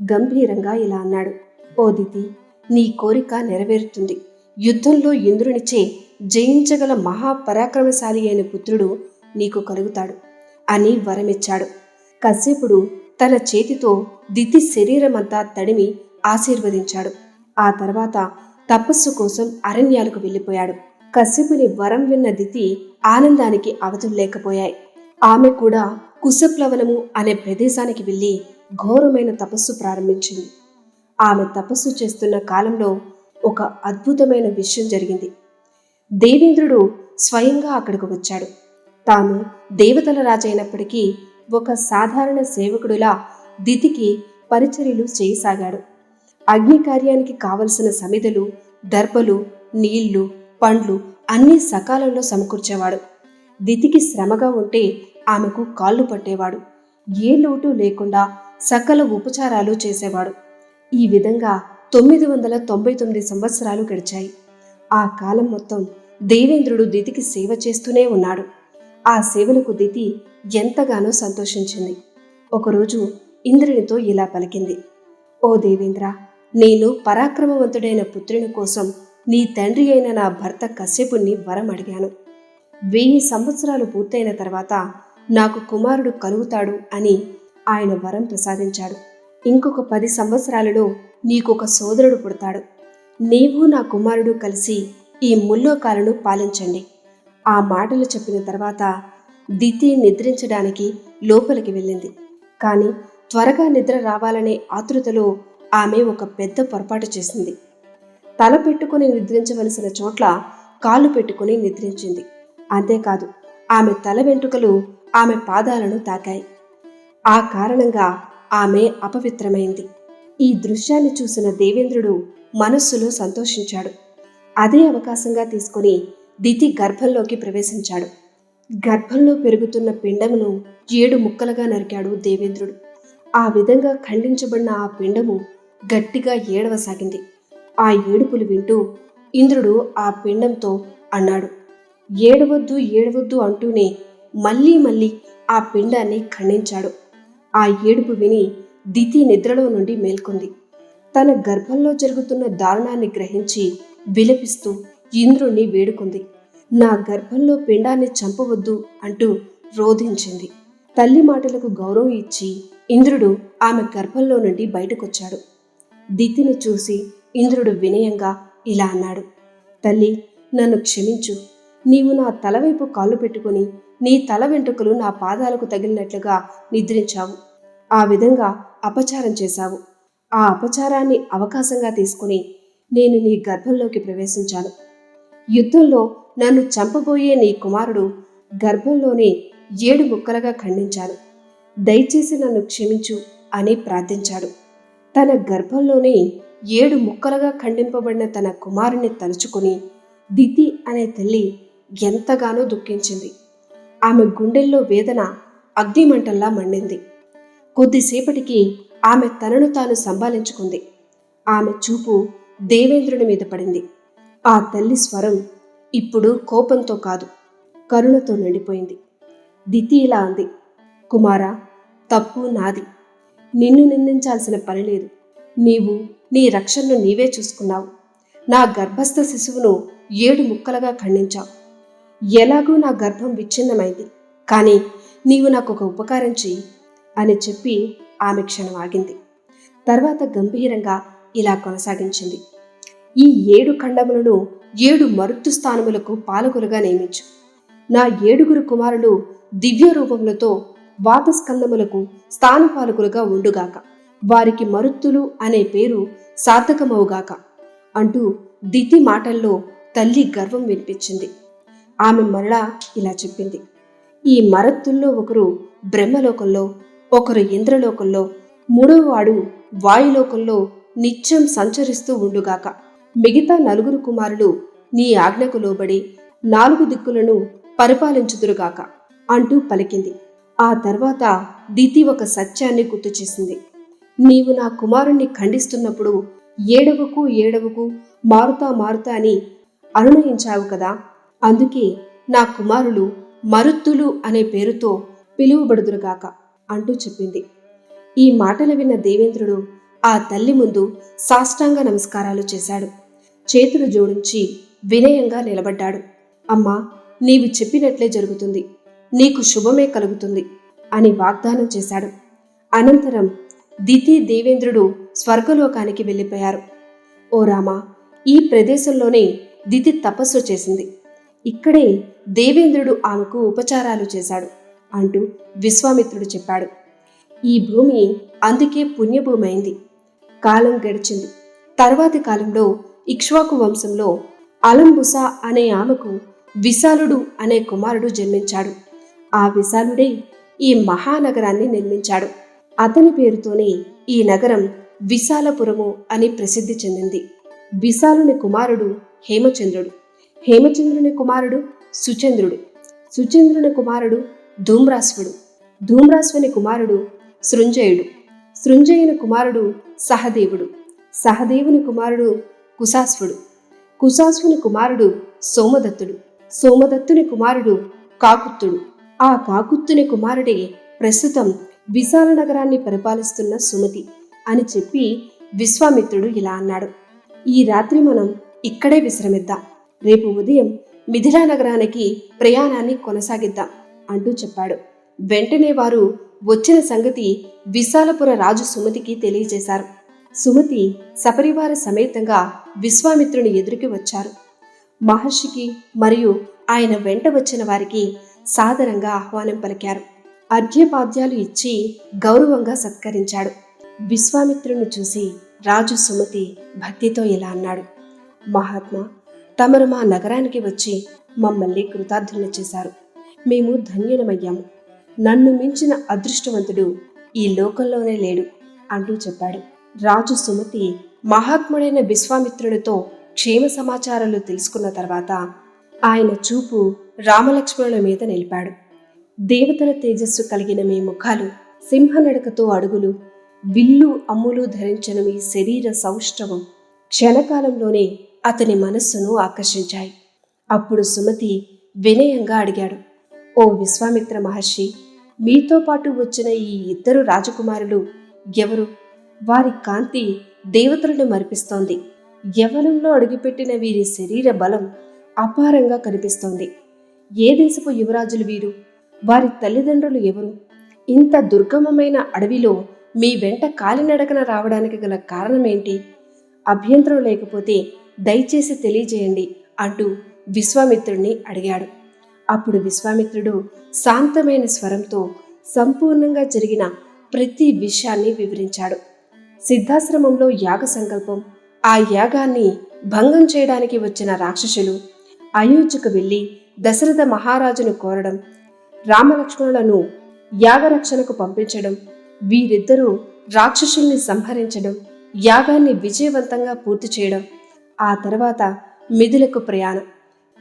గంభీరంగా ఇలా అన్నాడు: ఓ దితి, నీ కోరిక నెరవేరుతుంది. యుద్ధంలో ఇంద్రునిచే జయించగల మహాపరాక్రమశాలి అయిన పుత్రుడు నీకు కలుగుతాడు అని వరమిచ్చాడు. కశ్యపుడు తన చేతితో దితి శరీరమంతా తడిమి ఆశీర్వదించాడు. ఆ తర్వాత తపస్సు కోసం అరణ్యాలకు వెళ్ళిపోయాడు. కశ్యపుని వరం విన్న దితి ఆనందానికి అవధులు లేకపోయాయి. ఆమె కూడా కుశప్లవనము అనే ప్రదేశానికి వెళ్ళి ఘోరమైన తపస్సు ప్రారంభించింది. ఆమె తపస్సు చేస్తున్న కాలంలో ఒక అద్భుతమైన విషయం జరిగింది. దేవేంద్రుడు స్వయంగా అక్కడికి వచ్చాడు. తాను దేవతల రాజైనప్పటికీ ఒక సాధారణ సేవకుడిలా దితికి పరిచర్యలు చేయసాగాడు. అగ్ని కార్యానికి కావలసిన సమిధలు, దర్భలు, నీళ్లు, పండ్లు అన్నీ సకాలంలో సమకూర్చేవాడు. దితికి శ్రమగా ఉంటే ఆమెకు కాళ్ళు పట్టేవాడు. ఏ లోటు లేకుండా సకల ఉపచారాలు చేసేవాడు. ఈ విధంగా 999 సంవత్సరాలు గడిచాయి. ఆ కాలం మొత్తం దేవేంద్రుడు దితికి సేవ చేస్తూనే ఉన్నాడు. ఆ సేవలకు దితి ఎంతగానో సంతోషించింది. ఒకరోజు ఇంద్రునితో ఇలా పలికింది: ఓ దేవేంద్ర, నేను పరాక్రమవంతుడైన పుత్రుని కోసం నీ తండ్రి అయిన నా భర్త కశ్యపుణ్ణి వరం అడిగాను. 1000 సంవత్సరాలు పూర్తయిన తర్వాత నాకు కుమారుడు కలుగుతాడు అని ఆయన వరం ప్రసాదించాడు. ఇంకొక 10 సంవత్సరాలలో నీకొక సోదరుడు పుడతాడు. నీవు నా కుమారుడు కలిసి ఈ ముల్లోకాలను పాలించండి. ఆ మాటలు చెప్పిన తర్వాత దితి నిద్రించడానికి లోపలికి వెళ్ళింది. కానీ త్వరగా నిద్ర రావాలనే ఆతృతలో ఆమె ఒక పెద్ద పొరపాటు చేసింది. తల పెట్టుకుని నిద్రించవలసిన చోట్ల కాళ్ళు పెట్టుకుని నిద్రించింది. అంతేకాదు, ఆమె తల వెంట్రుకలు ఆమె పాదాలను తాకాయి. ఆ కారణంగా ఆమె అపవిత్రమైంది. ఈ దృశ్యాన్ని చూసిన దేవేంద్రుడు మనస్సులో సంతోషించాడు. అదే అవకాశంగా తీసుకుని దితి గర్భంలోకి ప్రవేశించాడు. గర్భంలో పెరుగుతున్న పిండమును 7 ముక్కలుగా నరికాడు దేవేంద్రుడు. ఆ విధంగా ఖండించబడిన ఆ పిండము గట్టిగా ఏడవసాగింది. ఆ ఏడుపులు వింటూ ఇంద్రుడు ఆ పిండంతో అన్నాడు: ఏడవద్దు ఏడవద్దు అంటూనే మళ్ళీ మళ్ళీ ఆ పిండాన్ని ఖండించాడు. ఆ ఏడుపు విని దితి నిద్రలో నుండి మేల్కొంది. తన గర్భంలో జరుగుతున్న దారుణాన్ని గ్రహించి విలపిస్తూ ఇంద్రుణ్ణి వేడుకుంది. నా గర్భంలో పిండాన్ని చంపవద్దు అంటూ రోధించింది. తల్లి మాటలకు గౌరవం ఇచ్చి ఇంద్రుడు ఆమె గర్భంలో నుండి బయటకొచ్చాడు. దితిని చూసి ఇంద్రుడు వినయంగా ఇలా అన్నాడు: తల్లి, నన్ను క్షమించు. నీవు నా తలవైపు కాళ్ళు పెట్టుకుని నీ తల వెంట్రుకలు నా పాదాలకు తగిలినట్లుగా నిద్రించావు. ఆ విధంగా అపచారం చేశావు. ఆ అపచారాన్ని అవకాశంగా తీసుకుని నేను నీ గర్భంలోకి ప్రవేశించాను. యుద్ధంలో నన్ను చంపబోయే నీ కుమారుడు గర్భంలోనే 7 ముక్కలుగా ఖండించాను. దయచేసి నన్ను క్షమించు అని ప్రార్థించాడు. తన గర్భంలోనే 7 ముక్కలుగా ఖండింపబడిన తన కుమారుని తలుచుకుని దితి అనే తల్లి ఎంతగానో దుఃఖించింది. ఆమె గుండెల్లో వేదన అగ్నిమంటల్లా మండింది. కొద్దిసేపటికి ఆమె తనను తాను సంభాళించుకుంది. ఆమె చూపు దేవేంద్రుని మీద పడింది. ఆ తల్లి స్వరం ఇప్పుడు కోపంతో కాదు, కరుణతో నిండిపోయింది. దితి ఇలా అంది: కుమారా, తప్పు నాది. నిన్ను నిందించాల్సిన పని లేదు. నీవు నీ రక్షణను నీవే చూసుకున్నావు. నా గర్భస్థ శిశువును 7 ముక్కలుగా ఖండించావు. ఎలాగూ నా గర్భం విచ్ఛిన్నమైంది. కానీ నీవు నాకొక ఉపకారం చెయ్యి అని చెప్పి ఆమె క్షణం ఆగింది. తర్వాత గంభీరంగా ఇలా కొనసాగించింది: ఈ 7 ఖండములను 7 మరుత్తు స్థానములకు పాలకులుగా నియమించు. నా 7 కుమారులు దివ్య రూపములతో వాతస్కందములకు స్థానపాలకులుగా ఉండుగాక. వారికి మరుత్తులు అనే పేరు సార్థకమవుగాక అంటూ దితి మాటల్లో తల్లి గర్వం వినిపించింది. ఆమె మరలా ఇలా చెప్పింది: ఈ మరత్తుల్లో ఒకరు బ్రహ్మలోకంలో, ఒకరు ఇంద్రలోకంలో, 3వవాడు వాయులోకంలో నిత్యం సంచరిస్తూ ఉండుగాక. మిగతా 4 కుమారులు నీ ఆజ్ఞకు లోబడి 4 దిక్కులను పరిపాలించుదురుగాక అంటూ పలికింది. ఆ తర్వాత దితి ఒక సత్యాన్ని గుర్తు చేసింది. నీవు నా కుమారుణ్ణి ఖండిస్తున్నప్పుడు ఏడవకు మారుతా అని అనునయించావు కదా. అందుకే నా కుమారులు మరుత్తులు అనే పేరుతో పిలువబడుదురుగాక అంటూ చెప్పింది. ఈ మాటలు విన్న దేవేంద్రుడు ఆ తల్లి ముందు సాష్టాంగ నమస్కారాలు చేశాడు. చేతులు జోడించి వినయంగా నిలబడ్డాడు. అమ్మా, నీవు చెప్పినట్లే జరుగుతుంది. నీకు శుభమే కలుగుతుంది అని వాగ్దానం చేశాడు. అనంతరం దితి దేవేంద్రుడు స్వర్గలోకానికి వెళ్ళిపోయారు. ఓ రామా, ఈ ప్రదేశంలోనే దితి తపస్సు చేసింది. ఇక్కడే దేవేంద్రుడు ఆమెకు ఉపచారాలు చేశాడు అంటూ విశ్వామిత్రుడు చెప్పాడు. ఈ భూమి అందుకే పుణ్యభూమి అయింది. కాలం గడిచింది. తర్వాతి కాలంలో ఇక్ష్వాకు వంశంలో అలంబుస అనే ఆమెకు విశాలుడు అనే కుమారుడు జన్మించాడు. ఆ విశాలుడే ఈ మహానగరాన్ని నిర్మించాడు. అతని పేరుతోనే ఈ నగరం విశాలపురము అని ప్రసిద్ధి చెందింది. విశాలుని కుమారుడు హేమచంద్రుడు, హేమచంద్రుని కుమారుడు సుచంద్రుడు, సుచంద్రుని కుమారుడు ధూమ్రాశ్వుడు, ధూమ్రాశ్వుని కుమారుడు సృంజయుడు, సృంజయుని కుమారుడు సహదేవుడు, సహదేవుని కుమారుడు కుశాశ్వుడు, కుశాశ్వుని కుమారుడు సోమదత్తుడు, సోమదత్తుని కుమారుడు కాకుత్తుడు, ఆ కాకుత్తుని కుమారుడే ప్రస్తుతం విశాల నగరాన్ని పరిపాలిస్తున్న సుమతి అని చెప్పి విశ్వామిత్రుడు ఇలా అన్నాడు. ఈ రాత్రి మనం ఇక్కడే విశ్రమిద్దాం, రేపు ఉదయం మిథిలా నగరానికి ప్రయాణాన్ని కొనసాగిద్దాం అంటూ చెప్పాడు. వెంటనే వారు వచ్చిన సంగతి విశాలపుర రాజు సుమతికి తెలియజేశారు. సుమతి సపరివార సమేతంగా విశ్వామిత్రుని ఎదురుకి వచ్చారు. మహర్షికి మరియు ఆయన వెంట వచ్చిన వారికి సాదరంగా ఆహ్వానం పలికారు. అర్ఘ్యపాద్యాలు ఇచ్చి గౌరవంగా సత్కరించాడు. విశ్వామిత్రుని చూసి రాజు సుమతి భక్తితో ఇలా అన్నాడు. మహాత్మా, తమరు మా నగరానికి వచ్చి మమ్మల్ని కృతార్థులను చేశారు. మేము ధన్యులమయ్యాము. నన్ను మించిన అదృష్టవంతుడు ఈ లోకంలోనే లేడు అంటూ చెప్పాడు. రాజు సుమతి మహాత్ముడైన విశ్వామిత్రునితో క్షేమ సమాచారాలు తెలుసుకున్న తర్వాత ఆయన చూపు రామలక్ష్మణుల మీద నిలిపాడు. దేవతల తేజస్సు కలిగిన మీ ముఖాలు, సింహనడకతో అడుగులు, విల్లు అమ్ములు ధరించిన మీ శరీర సౌష్ఠవం క్షణకాలంలోనే అతని మనస్సును ఆకర్షించాయి. అప్పుడు సుమతి వినయంగా అడిగాడు, ఓ విశ్వామిత్ర మహర్షి, మీతో పాటు వచ్చిన ఈ ఇద్దరు రాజకుమారులు ఎవరు? వారి కాంతి దేవతలను మరిపిస్తోంది. యవ్వనంలో అడుగుపెట్టిన వీరి శరీర బలం అపారంగా కనిపిస్తోంది. ఏ దేశపు యువరాజులు వీరు? వారి తల్లిదండ్రులు ఎవరు? ఇంత దుర్గమమైన అడవిలో మీ వెంట కాలినడకన రావడానికి గల కారణమేంటి? అభ్యంతరం లేకపోతే దయచేసి తెలియజేయండి అంటూ విశ్వామిత్రుడిని అడిగాడు. అప్పుడు విశ్వామిత్రుడు శాంతమైన స్వరంతో సంపూర్ణంగా జరిగిన ప్రతి విషయాన్ని వివరించాడు. సిద్ధాశ్రమంలో యాగ సంకల్పం, ఆ యాగాన్ని భంగం చేయడానికి వచ్చిన రాక్షసులు, అయోధ్యకు వెళ్ళి దశరథ మహారాజును కోరడం, రామలక్ష్మణులను యాగరక్షణకు పంపించడం, వీరిద్దరూ రాక్షసుల్ని సంహరించడం, యాగాన్ని విజయవంతంగా పూర్తి చేయడం, ఆ తర్వాత మిథిలకు ప్రయాణం,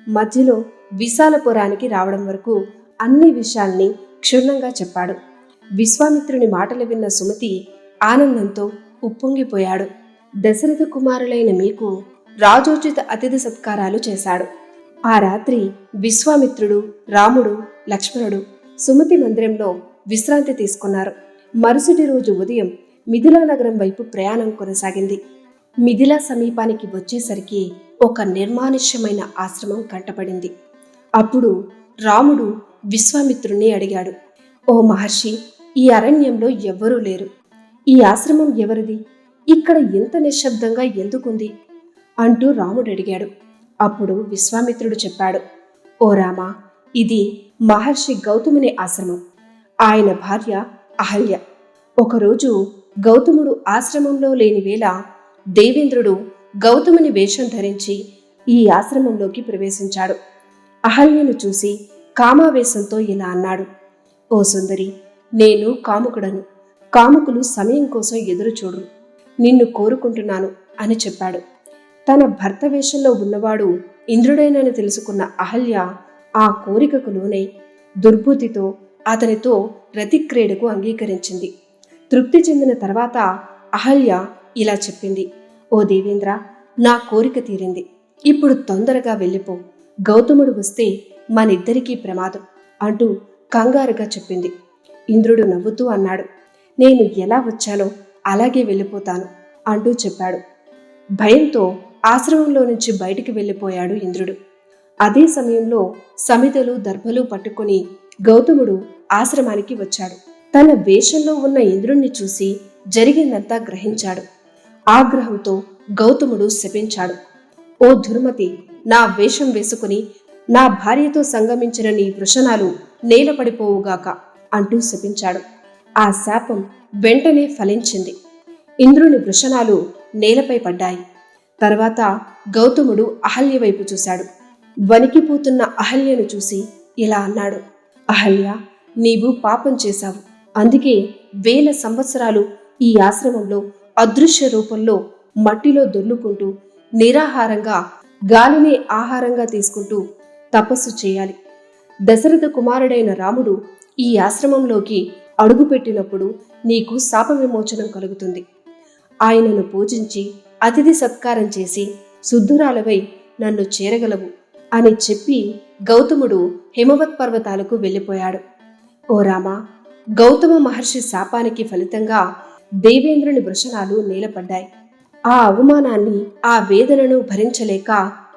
మధ్యలో విశాలపురానికి రావడం వరకు అన్ని విషయాల్ని క్షుణ్ణంగా చెప్పాడు. విశ్వామిత్రుని మాటలు విన్న సుమతి ఆనందంతో ఉప్పొంగిపోయాడు. దశరథ కుమారులైన మీకు రాజోచిత అతిథి సత్కారాలు చేశాడు. ఆ రాత్రి విశ్వామిత్రుడు, రాముడు, లక్ష్మణుడు సుమతి మందిరంలో విశ్రాంతి తీసుకున్నారు. మరుసటి రోజు ఉదయం మిథిలా నగరం వైపు ప్రయాణం కొనసాగింది. మిథిలా సమీపానికి వచ్చేసరికి ఒక నిర్మానుష్యమైన ఆశ్రమం కంటపడింది. అప్పుడు రాముడు విశ్వామిత్రుణ్ణి అడిగాడు, ఓ మహర్షి, ఈ అరణ్యంలో ఎవ్వరూ లేరు. ఈ ఆశ్రమం ఎవరిది? ఇక్కడ ఇంత నిశ్శబ్దంగా ఎందుకుంది అంటూ రాముడు అడిగాడు. అప్పుడు విశ్వామిత్రుడు చెప్పాడు, ఓ రామా, ఇది మహర్షి గౌతముని ఆశ్రమం. ఆయన భార్య అహల్య. ఒకరోజు గౌతముడు ఆశ్రమంలో లేని వేళ దేవేంద్రుడు గౌతముని వేషం ధరించి ఈ ఆశ్రమంలోకి ప్రవేశించాడు. అహల్యను చూసి కామావేశంతో ఇలా అన్నాడు, ఓ సుందరి, నేను కాముకుడను. కాముకులు సమయం కోసం ఎదురు చూడరు. నిన్ను కోరుకుంటున్నాను అని చెప్పాడు. తన భర్త వేషంలో ఉన్నవాడు ఇంద్రుడేనని తెలుసుకున్న అహల్య ఆ కోరికకు లోనై దుర్బుద్ధితో అతనితో రతిక్రీడకు అంగీకరించింది. తృప్తి చెందిన తర్వాత అహల్య ఇలా చెప్పింది, ఓ దేవేంద్ర, నా కోరిక తీరింది. ఇప్పుడు తొందరగా వెళ్ళిపో. గౌతముడు వస్తే మనిద్దరికీ ప్రమాదం అంటూ కంగారుగా చెప్పింది. ఇంద్రుడు నవ్వుతూ అన్నాడు, నేను ఎలా వచ్చానో అలాగే వెళ్ళిపోతాను అంటూ చెప్పాడు. భయంతో ఆశ్రమంలో నుంచి బయటికి వెళ్ళిపోయాడు ఇంద్రుడు. అదే సమయంలో సమిధలు దర్భలు పట్టుకుని గౌతముడు ఆశ్రమానికి వచ్చాడు. తన వేషంలో ఉన్న ఇంద్రుణ్ణి చూసి జరిగిందంతా గ్రహించాడు. ఆగ్రహంతో గౌతముడు శపించాడు, ఓ దుర్మతి, నా వేషం వేసుకుని నా భార్యతో సంగమించిన నీ వృషణాలు నేలపడిపోవుగాక అంటూ శపించాడు. ఆ శాపం వెంటనే ఫలించింది. ఇంద్రుని వృషణాలు నేలపై పడ్డాయి. తర్వాత గౌతముడు అహల్య వైపు చూశాడు. వణికిపోతున్న అహల్యను చూసి ఇలా అన్నాడు, అహల్య, నీవు పాపం చేశావు. అందుకే 1000 సంవత్సరాలు ఈ ఆశ్రమంలో అదృశ్య రూపంలో మట్టిలో దొర్లుకుంటూ నిరాహారంగా గాలిని ఆహారంగా తీసుకుంటూ తపస్సు చేయాలి. దశరథ కుమారుడైన రాముడు ఈ ఆశ్రమంలోకి అడుగుపెట్టినప్పుడు నీకు శాప విమోచనం కలుగుతుంది. ఆయనను పూజించి అతిథి సత్కారం చేసి శుద్ధురాలవై నన్ను చేరగలవు అని చెప్పి గౌతముడు హిమవత్ పర్వతాలకు వెళ్ళిపోయాడు. ఓ రామా, గౌతమ మహర్షి శాపానికి ఫలితంగా దేవేంద్రుని వృషణాలు నేలపడ్డాయి. ఆ అవమానాన్ని, ఆ వేదనను భరించలేక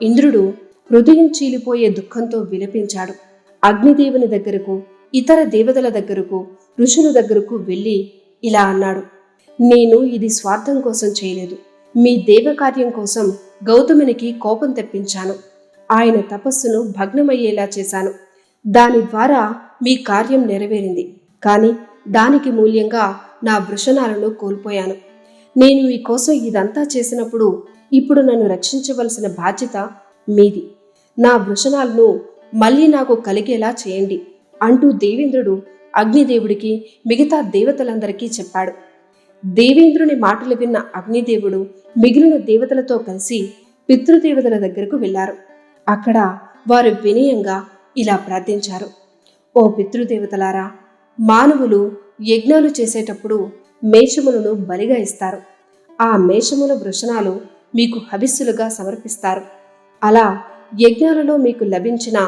ఇంద్రుడు హృదయం చీలిపోయే దుఃఖంతో విలపించాడు. అగ్నిదేవుని దగ్గరకు, ఇతర దేవతల దగ్గరకు, ఋషుల దగ్గరకు వెళ్ళి ఇలా అన్నాడు: నేను ఇది స్వార్థం కోసం చేయలేదు. మీ దేవకార్యం కోసం గౌతమునికి కోపం తెప్పించాను. ఆయన తపస్సును భగ్నమయ్యేలా చేశాను. దాని ద్వారా మీ కార్యం నెరవేరింది. కానీ దానికి మూల్యంగా నా వృషణాలను కోల్పోయాను. నేను మీకోసం ఇదంతా చేసినప్పుడు ఇప్పుడు నన్ను రక్షించవలసిన బాధ్యత మీది. నా వృషణాలను మళ్ళీ నాకు కలిగేలా చేయండి అంటూ దేవేంద్రుడు అగ్నిదేవుడికి, మిగతా దేవతలందరికీ చెప్పాడు. దేవేంద్రుని మాటలు విన్న అగ్నిదేవుడు మిగిలిన దేవతలతో కలిసి పితృదేవతల దగ్గరకు వెళ్లారు. అక్కడ వారు వినయంగా ఇలా ప్రార్థించారు: ఓ పితృదేవతలారా, మానవులు యజ్ఞాలు చేసేటప్పుడు మేషములను బలిగా ఇస్తారు. ఆ మేషముల వృషణాలు మీకు హవిస్సులుగా సమర్పిస్తారు. అలా యజ్ఞాలలో మీకు లభించిన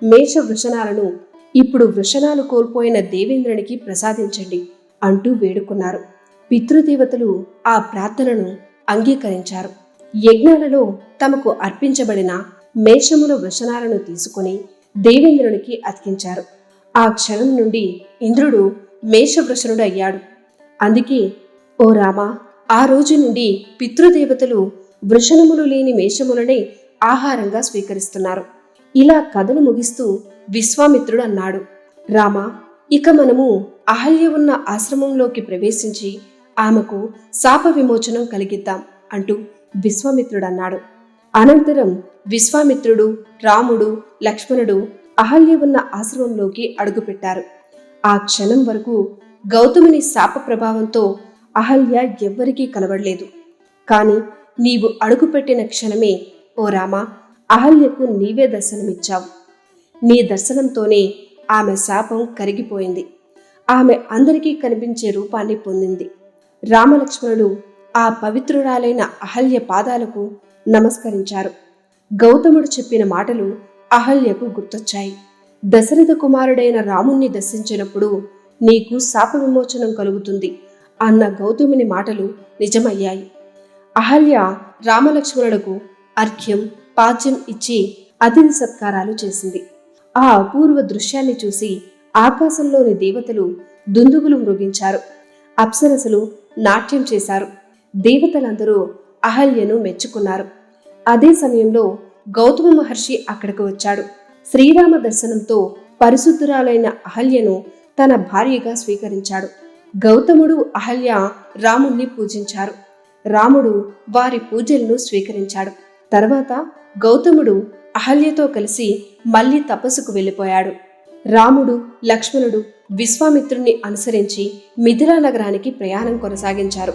మేష వృషణాలను ఇప్పుడు వృషణాలు కోల్పోయిన దేవేంద్రునికి ప్రసాదించండి అంటూ వేడుకున్నారు. పితృదేవతలు ఆ ప్రార్థనను అంగీకరించారు. యజ్ఞాలలో తమకు అర్పించబడిన మేషముల వృషణాలను తీసుకుని దేవేంద్రునికి అతికించారు. ఆ క్షణం నుండి ఇంద్రుడు మేషవృషణుడు అయ్యాడు. అందుకే ఓ రామా, ఆ రోజు నుండి పితృదేవతలు వృషణములు లేని మేషములనే ఆహారంగా స్వీకరిస్తున్నారు. ఇలా కథను ముగిస్తూ విశ్వామిత్రుడు అన్నాడు: రామా, ఇక మనము అహల్య ఉన్న ఆశ్రమంలోకి ప్రవేశించి ఆమెకు శాప విమోచనం కలిగిద్దాం అంటూ విశ్వామిత్రుడు అన్నాడు. అనంతరం విశ్వామిత్రుడు, రాముడు, లక్ష్మణుడు అహల్య ఉన్న ఆశ్రమంలోకి అడుగుపెట్టారు. ఆ క్షణం వరకు గౌతముని శాప ప్రభావంతో అహల్య ఎవ్వరికీ కనబడలేదు. కాని నీవు అడుగుపెట్టిన క్షణమే ఓ రామా, అహల్యకు నీవే దర్శనమిచ్చావు. నీ దర్శనంతోనే ఆమె శాపం కరిగిపోయింది. ఆమె అందరికీ కనిపించే రూపాన్ని పొందింది. రామలక్ష్మణులు ఆ పవిత్రురాలైన అహల్య పాదాలకు నమస్కరించారు. గౌతముడు చెప్పిన మాటలు అహల్యకు గుర్తొచ్చాయి. దశరథ కుమారుడైన రాముణ్ణి దర్శించినప్పుడు నీకు శాప విమోచనం కలుగుతుంది అన్న గౌతముని మాటలు నిజమయ్యాయి. అహల్య రామలక్ష్మణులకు అర్ఘ్యం, పాద్యం ఇచ్చి అతిథి సత్కారాలు చేసింది. ఆ అపూర్వ దృశ్యాన్ని చూసి ఆకాశంలోని దేవతలు దుందుగులు మృగించారు. అప్సరసలు నాట్యం చేశారు. దేవతలందరూ అహల్యను మెచ్చుకున్నారు. అదే సమయంలో గౌతమ మహర్షి అక్కడికి వచ్చాడు. శ్రీరామ దర్శనంతో పరిశుద్ధురాలైన అహల్యను తన భార్యగా స్వీకరించాడు. గౌతముడు, అహల్య రాముణ్ణి పూజించారు. రాముడు వారి పూజలను స్వీకరించాడు. తర్వాత గౌతముడు అహల్యతో కలిసి మళ్లీ తపస్సుకు వెళ్ళిపోయాడు. రాముడు, లక్ష్మణుడు విశ్వామిత్రుణ్ణి అనుసరించి మిథిలా నగరానికి ప్రయాణం కొనసాగించారు.